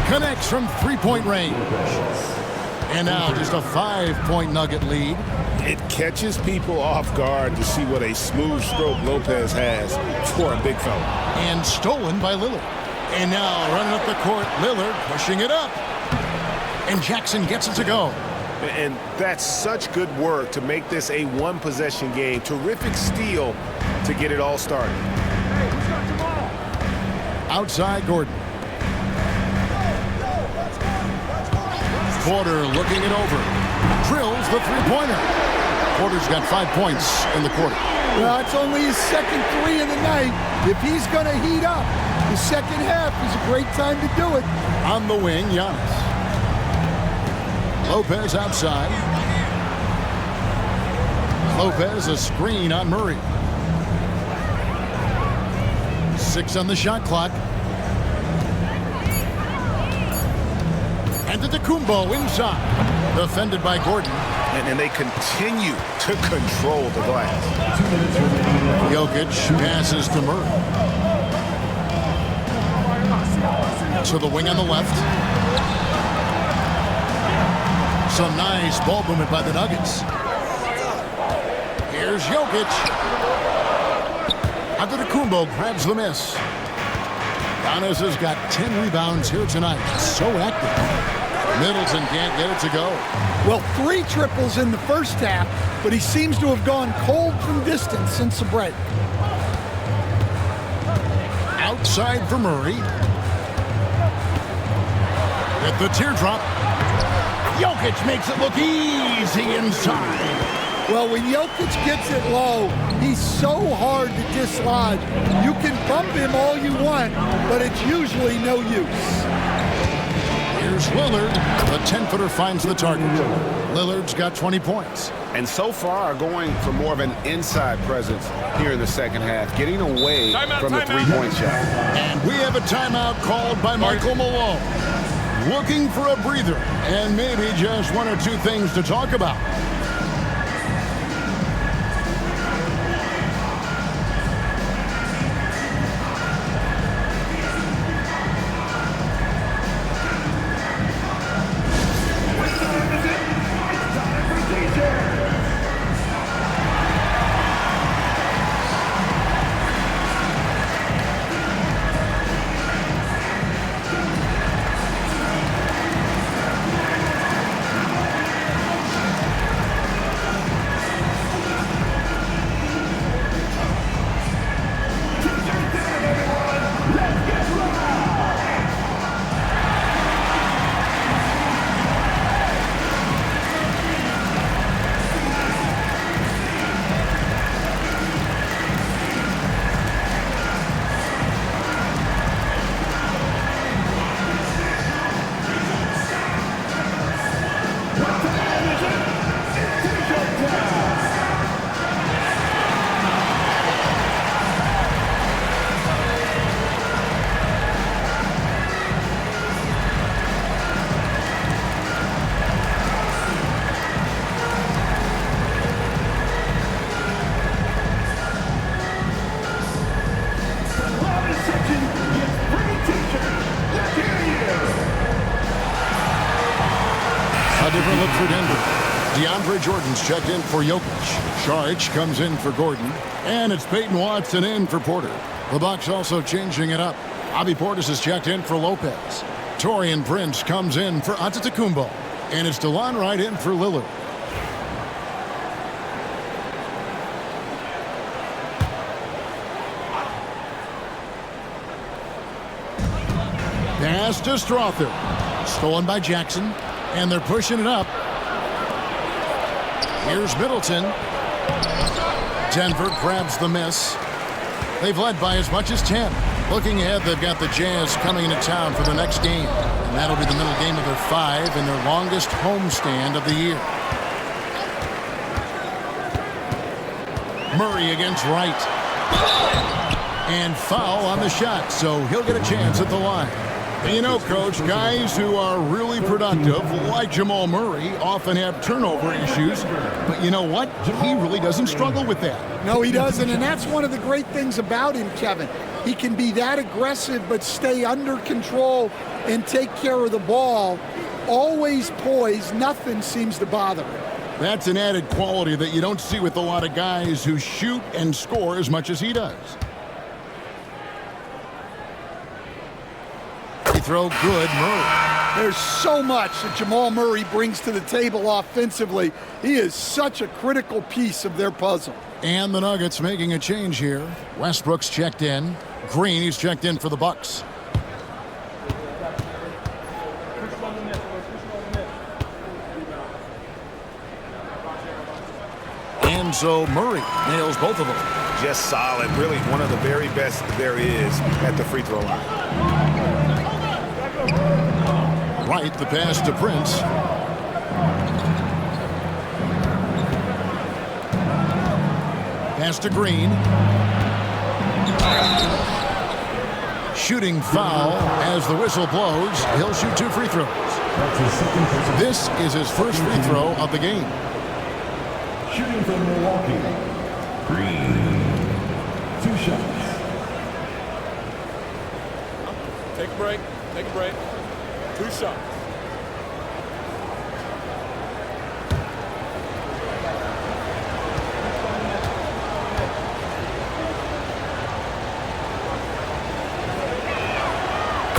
Connects from 3-point range. And now just a 5-point Nugget lead. It catches people off guard to see what a smooth stroke Lopez has for a big fella. And stolen by Lillard. And now running up the court, Lillard pushing it up. And Jackson gets it to go. And that's such good work to make this a 1-possession game. Terrific steal to get it all started. Outside Gordon. Porter looking it over. Drills the 3-pointer. Porter's got 5 points in the quarter. Well, it's only his second 3 of the night. If he's going to heat up, the second half is a great time to do it. On the wing, Giannis. Lopez outside. Lopez a screen on Murray. 6 on the shot clock. And Antetokounmpo inside. Defended by Gordon. And they continue to control the glass. Jokic passes to Murray. To the wing on the left. Some nice ball movement by the Nuggets. Here's Jokic. Antetokounmpo grabs the miss. Giannis has got 10 rebounds here tonight. So active. Middleton can't get it to go. Well, 3 triples in the first half, but he seems to have gone cold from distance since the break. Outside for Murray. At the teardrop. Jokic makes it look easy inside. Well, when Jokic gets it low, he's so hard to dislodge. You can bump him all you want, but it's usually no use. Here's Lillard. The 10-footer finds the target. Lillard's got 20 points. And so far going for more of an inside presence here in the second half, getting away from the 3-point shot. And we have a timeout called by Michael Malone. Looking for a breather and maybe just 1 or 2 things to talk about. DeAndre Jordan's checked in for Jokic. Saric comes in for Gordon. And it's Peyton Watson in for Porter. The Bucks also changing it up. Bobby Portis is checked in for Lopez. Taurean Prince comes in for Antetokounmpo. And it's DeLon Wright in for Lillard. Pass to Strother. Stolen by Jackson. And they're pushing it up. Here's Middleton. Denver grabs the miss. They've led by as much as 10. Looking ahead, they've got the Jazz coming into town for the next game. And that'll be the middle game of their 5 and their longest homestand of the year. Murray against Wright. And foul on the shot, so he'll get a chance at the line. You know, Coach, guys who are really productive, like Jamal Murray, often have turnover issues. But you know what? He really doesn't struggle with that. No, he doesn't, and that's one of the great things about him, Kevin. He can be that aggressive but stay under control and take care of the ball. Always poised, nothing seems to bother him. That's an added quality that you don't see with a lot of guys who shoot and score as much as he does. Throw good, Murray. There's so much that Jamal Murray brings to the table offensively. He is such a critical piece of their puzzle. And the Nuggets making a change here. Westbrook's checked in. Green, he's checked in for the Bucks. And so Murray nails both of them. Just solid. Really one of the very best there is at the free throw line. Right, the pass to Prince. Pass to Green. Shooting foul as the whistle blows. He'll shoot 2 free throws. This is his first free throw of the game. Shooting from Milwaukee. Green. 2 shots. Take a break. Take a break. 2 shots.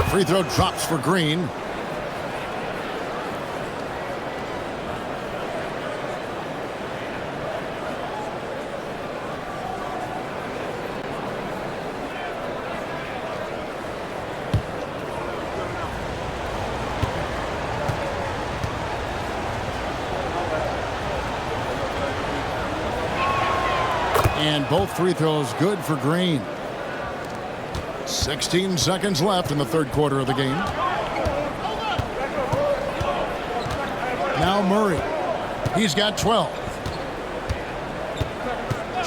Free throw drops for Green. And both free throws good for Green. 16 seconds left in the third quarter of the game. Now Murray. He's got 12.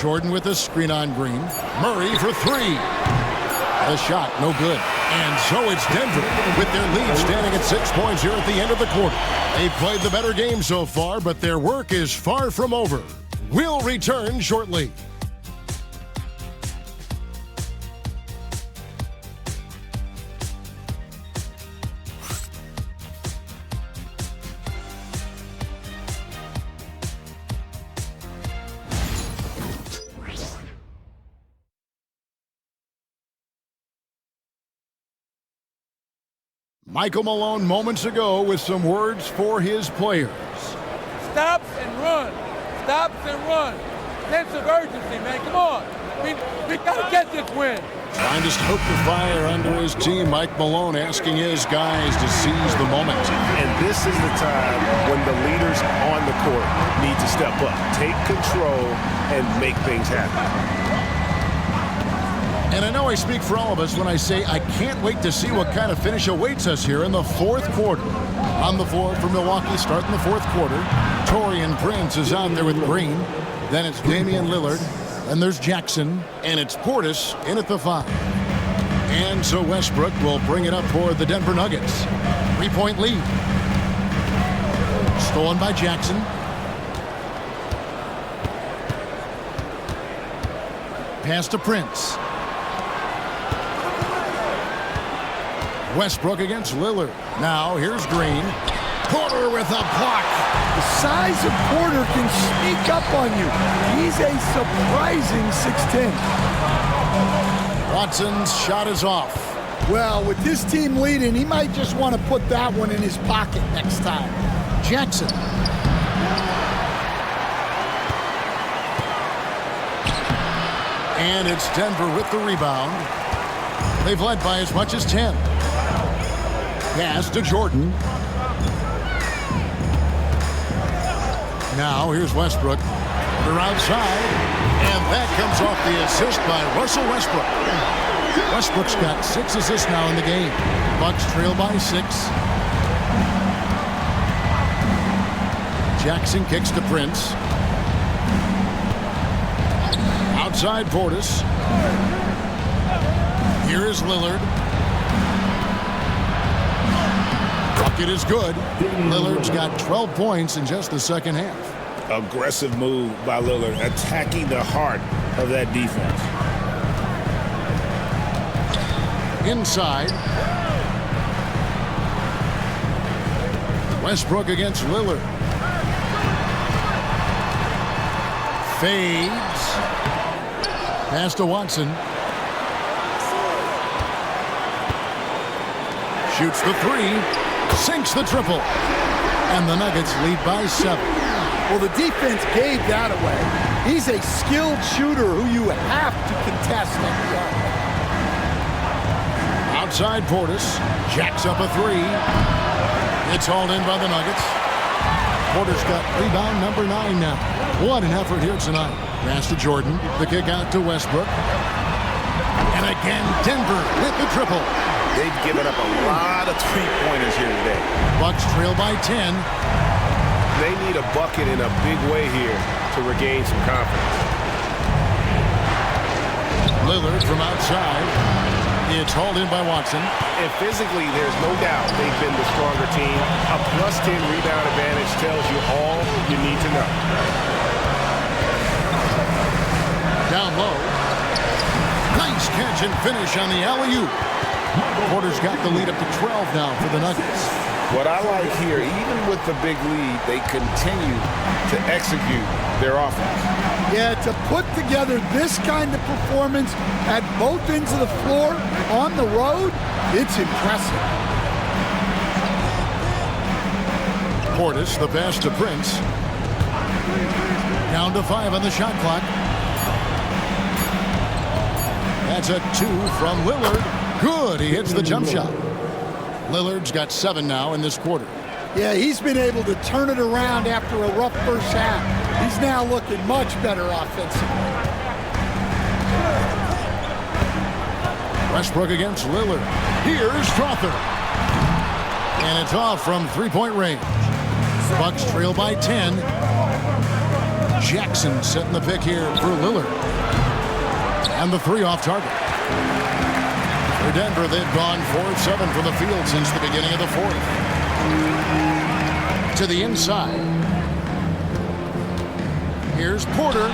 Jordan with a screen on Green. Murray for 3. The shot, no good. And so it's Denver with their lead standing at 6 points here at the end of the quarter. They've played the better game so far, but their work is far from over. We'll return shortly. Michael Malone moments ago with some words for his players. Stops and run. Stops and run. Sense of urgency, man. Come on. We got to get this win. Trying to stoke the fire under his team. Mike Malone asking his guys to seize the moment. And this is the time when the leaders on the court need to step up, take control, and make things happen. And I know I speak for all of us when I say I can't wait to see what kind of finish awaits us here in the fourth quarter. On the floor for Milwaukee, starting the fourth quarter. Taurean Prince is out there with Green. Then it's Damian Lillard. Then there's Jackson. And it's Portis in at the 5. And so Westbrook will bring it up for the Denver Nuggets. 3-point lead. Stolen by Jackson. Pass to Prince. Westbrook against Lillard. Now here's Green. Porter with a block. The size of Porter can sneak up on you. He's a surprising 6'10". Watson's shot is off. Well, with this team leading, he might just want to put that one in his pocket next time. Jackson. And it's Denver with the rebound. They've led by as much as 10. Pass to Jordan. Now here's Westbrook. They're outside. And that comes off the assist by Russell Westbrook. Westbrook's got 6 assists now in the game. Bucks trail by 6. Jackson kicks to Prince. Outside Portis. Here is Lillard. Bucket is good. Lillard's got 12 points in just the second half. Aggressive move by Lillard, attacking the heart of that defense. Inside. Westbrook against Lillard. Fades. Pass to Watson. Shoots the 3. Sinks the triple. And the Nuggets lead by 7. Well, the defense gave that away. He's a skilled shooter who you have to contest every arm. Outside Portis. Jacks up a 3. It's hauled in by the Nuggets. Porter's got rebound number 9 now. What an effort here tonight. Pass to Jordan. The kick out to Westbrook. And again, Denver with the triple. They've given up a lot of three-pointers here today. Bucks trail by 10. They need a bucket in a big way here to regain some confidence. Lillard from outside. It's hauled in by Watson. And physically, there's no doubt they've been the stronger team. A +10 rebound advantage tells you all you need to know. Down low. Nice catch and finish on the alley-oop. Porter's got the lead up to 12 now for the Nuggets. What I like here, even with the big lead, they continue to execute their offense. Yeah, to put together this kind of performance at both ends of the floor on the road, it's impressive. Portis, the pass to Prince. Down to 5 on the shot clock. That's a 2 from Lillard. Good, he hits the jump shot. Lillard's got 7 now in this quarter. Yeah, he's been able to turn it around after a rough first half. He's now looking much better offensively. Westbrook against Lillard. Here's Strother. And it's off from three-point range. Bucks trail by 10. Jackson setting the pick here for Lillard. And the 3 off target. For Denver, they've gone 4 of 7 from the field since the beginning of the 4th. To the inside. Here's Porter.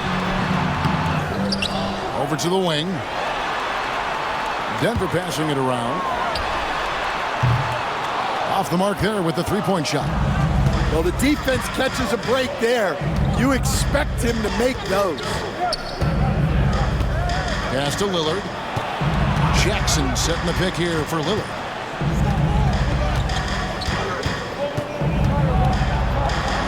Over to the wing. Denver passing it around. Off the mark there with the three-point shot. Well, the defense catches a break there. You expect him to make those. Pass to Lillard. Jackson setting the pick here for Lillard.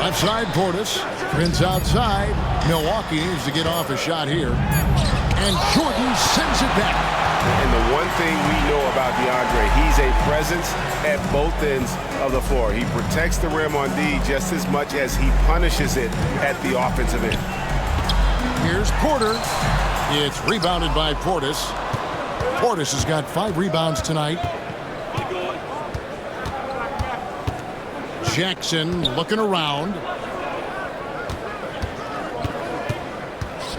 Left side, Portis. Prince outside. Milwaukee needs to get off a shot here. And Jordan sends it back. And the one thing we know about DeAndre, he's a presence at both ends of the floor. He protects the rim on D just as much as he punishes it at the offensive end. Here's Porter. It's rebounded by Portis. Portis has got 5 rebounds tonight. Jackson looking around.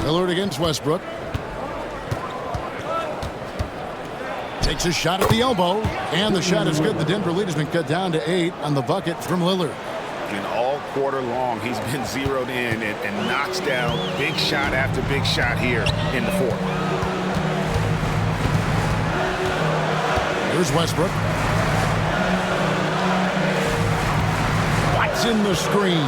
Lillard against Westbrook. Takes a shot at the elbow, and the shot is good. The Denver lead has been cut down to 8 on the bucket from Lillard. And all quarter long, he's been zeroed in and knocks down big shot after big shot here in the 4th. Here's Westbrook. sends in the screen.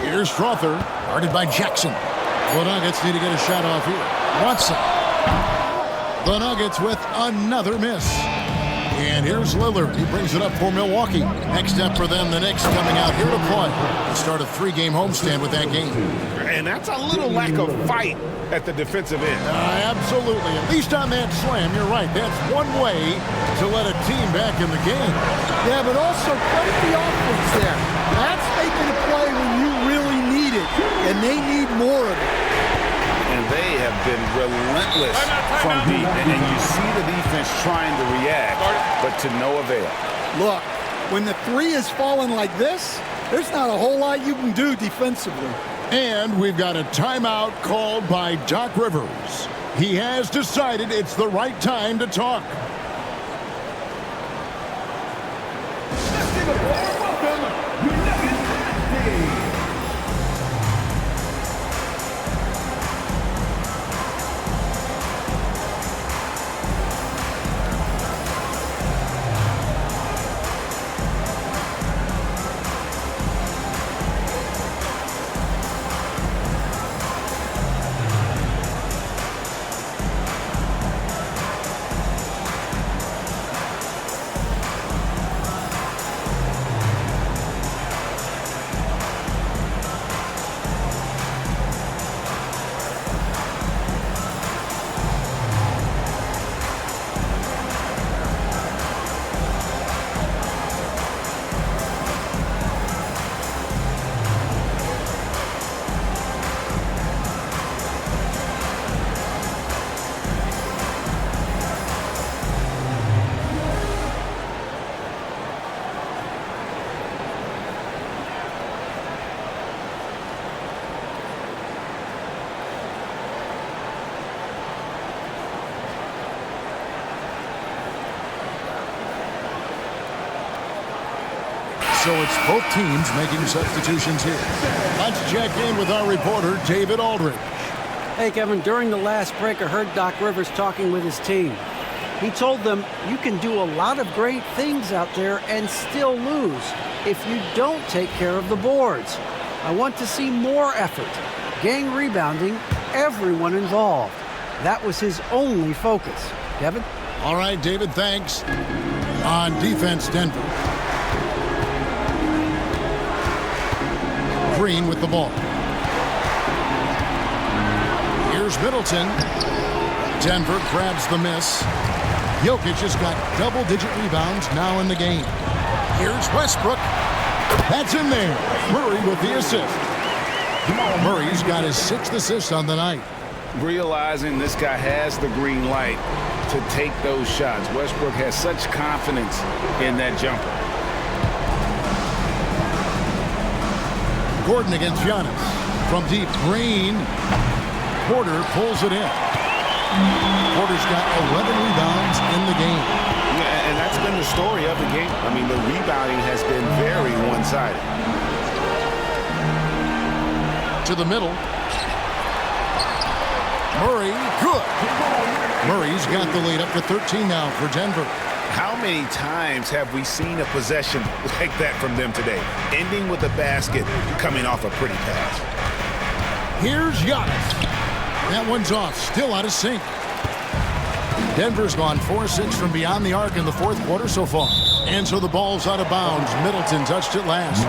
Here's Strother, guarded by Jackson. The Nuggets need to get a shot off here. Watson. The Nuggets with another miss. And here's Lillard. He brings it up for Milwaukee. Next step for them, the Knicks coming out here to play. To start a 3-game homestand with that game. And that's a little lack of fight at the defensive end. Absolutely. At least on that slam, you're right. That's one way to let a team back in the game. Yeah, but also credit the offense there. That's making a play when you really need it, and they need more of it. And they have been relentless from deep. And you see the defense trying to react, but to no avail. Look, when the 3 is falling like this, there's not a whole lot you can do defensively. And we've got a timeout called by Doc Rivers. He has decided it's the right time to talk. So it's both teams making substitutions here. Let's check in with our reporter, David Aldridge. Hey, Kevin, during the last break, I heard Doc Rivers talking with his team. He told them you can do a lot of great things out there and still lose if you don't take care of the boards. I want to see more effort, gang rebounding, everyone involved. That was his only focus. Kevin? All right, David, thanks. On defense, Denver. Green with the ball. Here's Middleton. Denver grabs the miss. Jokic has got double-digit rebounds now in the game. Here's Westbrook. That's in there. Murray with the assist. Murray's got his 6th assist on the night. Realizing this guy has the green light to take those shots. Westbrook has such confidence in that jumper. Gordon against Giannis. From deep, Green. Porter pulls it in. Porter's got 11 rebounds in the game. Yeah, and that's been the story of the game. I mean, the rebounding has been very one-sided. To the middle. Murray, good. Murray's got the lead up to 13 now for Denver. How many times have we seen a possession like that from them today? Ending with a basket, coming off a pretty pass. Here's Giannis. That one's off, still out of sync. Denver's gone 4-6 from beyond the arc in the 4th quarter so far. And so the ball's out of bounds. Middleton touched it last.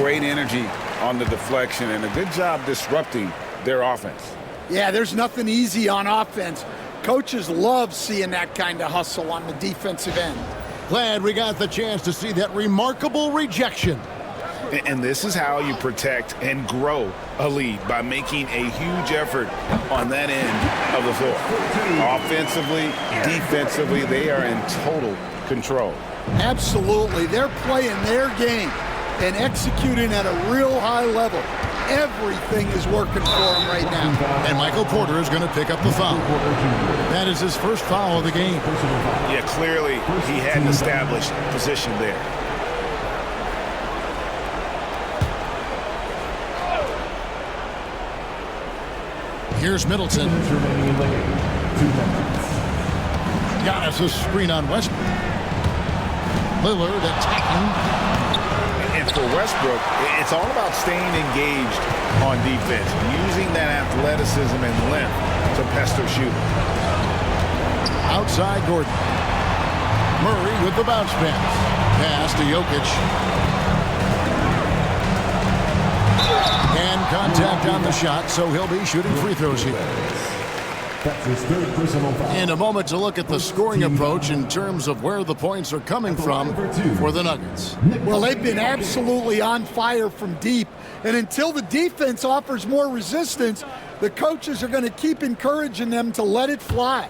Great energy on the deflection and a good job disrupting their offense. Yeah, there's nothing easy on offense. Coaches love seeing that kind of hustle on the defensive end. Glad we got the chance to see that remarkable rejection. And this is how you protect and grow a lead, by making a huge effort on that end of the floor. Offensively, defensively, they are in total control. Absolutely. They're playing their game and executing at a real high level. Everything is working for him right now. And Michael Porter is going to pick up the foul. That is his first foul of the game. Yeah, clearly he had an established position there. Here's Middleton. Giannis' screen on Westbrook. Lillard attacking. And for Westbrook, it's all about staying engaged on defense, using that athleticism and length to pester shooters. Outside Gordon. Murray with the bounce pass. Pass to Jokic. And contact on the shot, so he'll be shooting free throws here. That's his third personal foul. In a moment to look at the scoring approach in terms of where the points are coming from for the Nuggets. Well, they've been absolutely on fire from deep. And until the defense offers more resistance, the coaches are going to keep encouraging them to let it fly.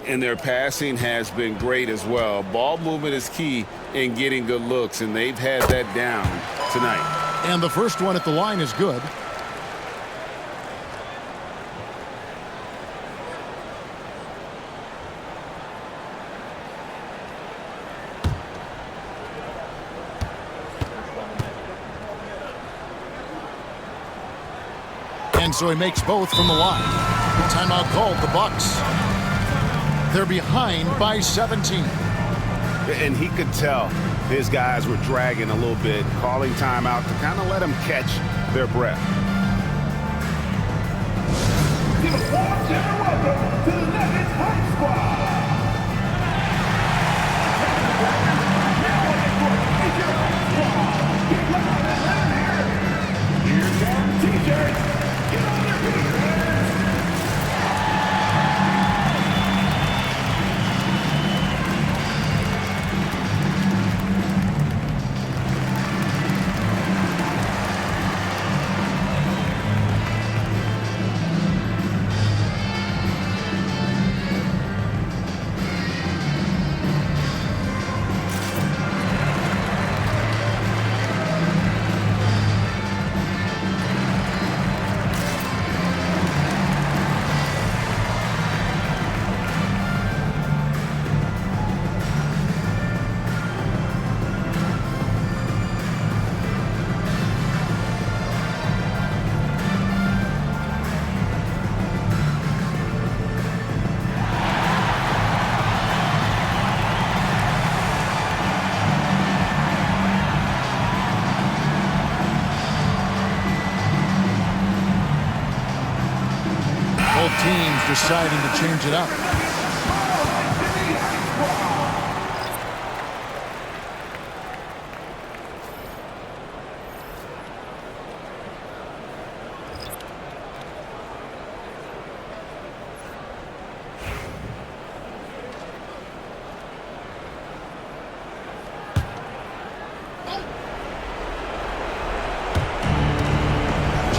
And their passing has been great as well. Ball movement is key in getting good looks, and they've had that down tonight. And the first one at the line is good. And so he makes both from the line. Timeout called, the Bucks. They're behind by 17. And he could tell his guys were dragging a little bit, calling timeout to kind of let them catch their breath. Give a warm general welcome to the Nuggets Hype Squad. Here's our T-shirts. Get on your feet, man. Both teams deciding to change it up.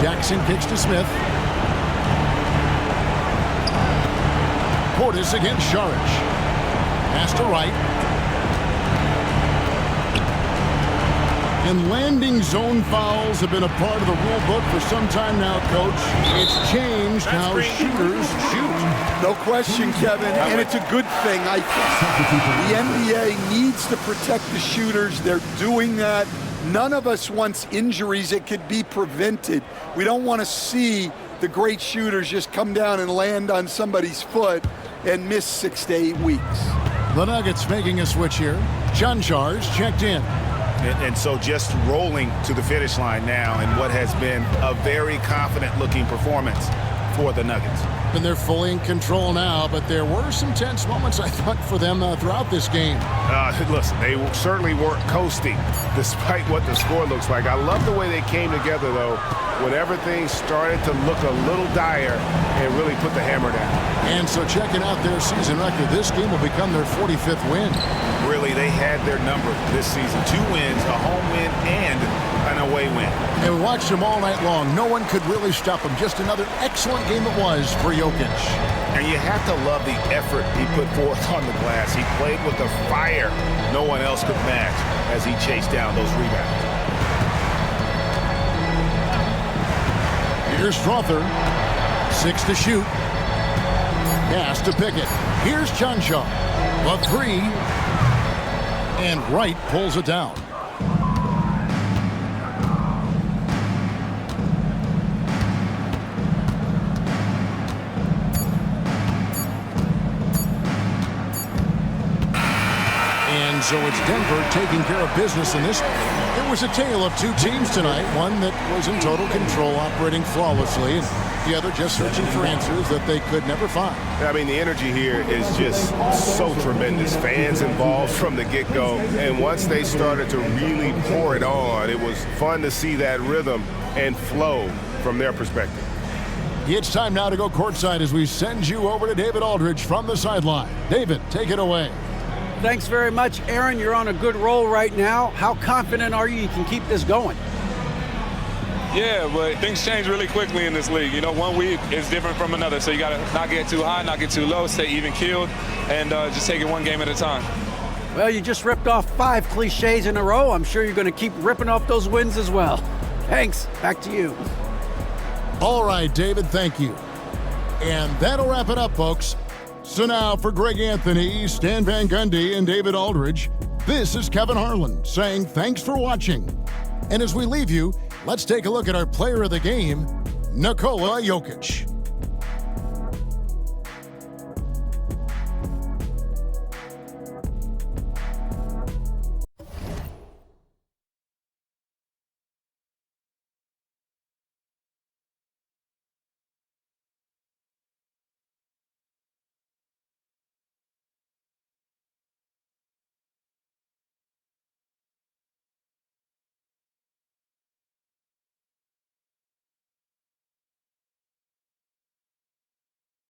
Jackson kicks to Smith. Portis against Saric. Pass to Wright. And landing zone fouls have been a part of the rule book for some time now, Coach. It's changed how shooters shoot. No question, Kevin, and it's a good thing. I think the NBA needs to protect the shooters. They're doing that. None of us wants injuries that could be prevented. We don't want to see the great shooters just come down and land on somebody's foot and miss 6 to 8 weeks. The Nuggets making a switch here. Chanchar's checked in. And so just rolling to the finish line now in what has been a very confident-looking performance for the Nuggets. And they're fully in control now, but there were some tense moments, I thought, for them throughout this game. Listen, they certainly weren't coasting despite what the score looks like. I love the way they came together, though, when everything started to look a little dire and really put the hammer down. And so checking out their season record, this game will become their 45th win. Really, they had their number this season. 2 wins, a home win, and an away win. And we watched them all night long. No one could really stop them. Just another excellent game it was for Jokic. And you have to love the effort he put forth on the glass. He played with a fire no one else could match as he chased down those rebounds. Here's Strother. 6 to shoot. Pass to Pickett. Here's Chanchan. The 3. And Wright pulls it down. And And so it's Denver taking care of business in this. It was a tale of two teams tonight, one that was in total control, operating flawlessly, and the other just searching for answers that they could never find. I mean, the energy here is just so tremendous. Fans involved from the get-go, and once they started to really pour it on, it was fun to see that rhythm and flow from their perspective. It's time now to go courtside as we send you over to David Aldridge from the sideline. David, take it away. Thanks very much, Aaron. You're on a good roll right now. How confident are you can keep this going? Yeah, but things change really quickly in this league. You know, one week is different from another, so you got to not get too high, not get too low, stay even-keeled, and just take it one game at a time. Well, you just ripped off 5 cliches in a row. I'm sure you're going to keep ripping off those wins as well. Thanks. Back to you. All right, David, thank you. And that'll wrap it up, folks. So now for Greg Anthony, Stan Van Gundy, and David Aldridge, this is Kevin Harlan saying thanks for watching. And as we leave you, let's take a look at our player of the game, Nikola Jokic.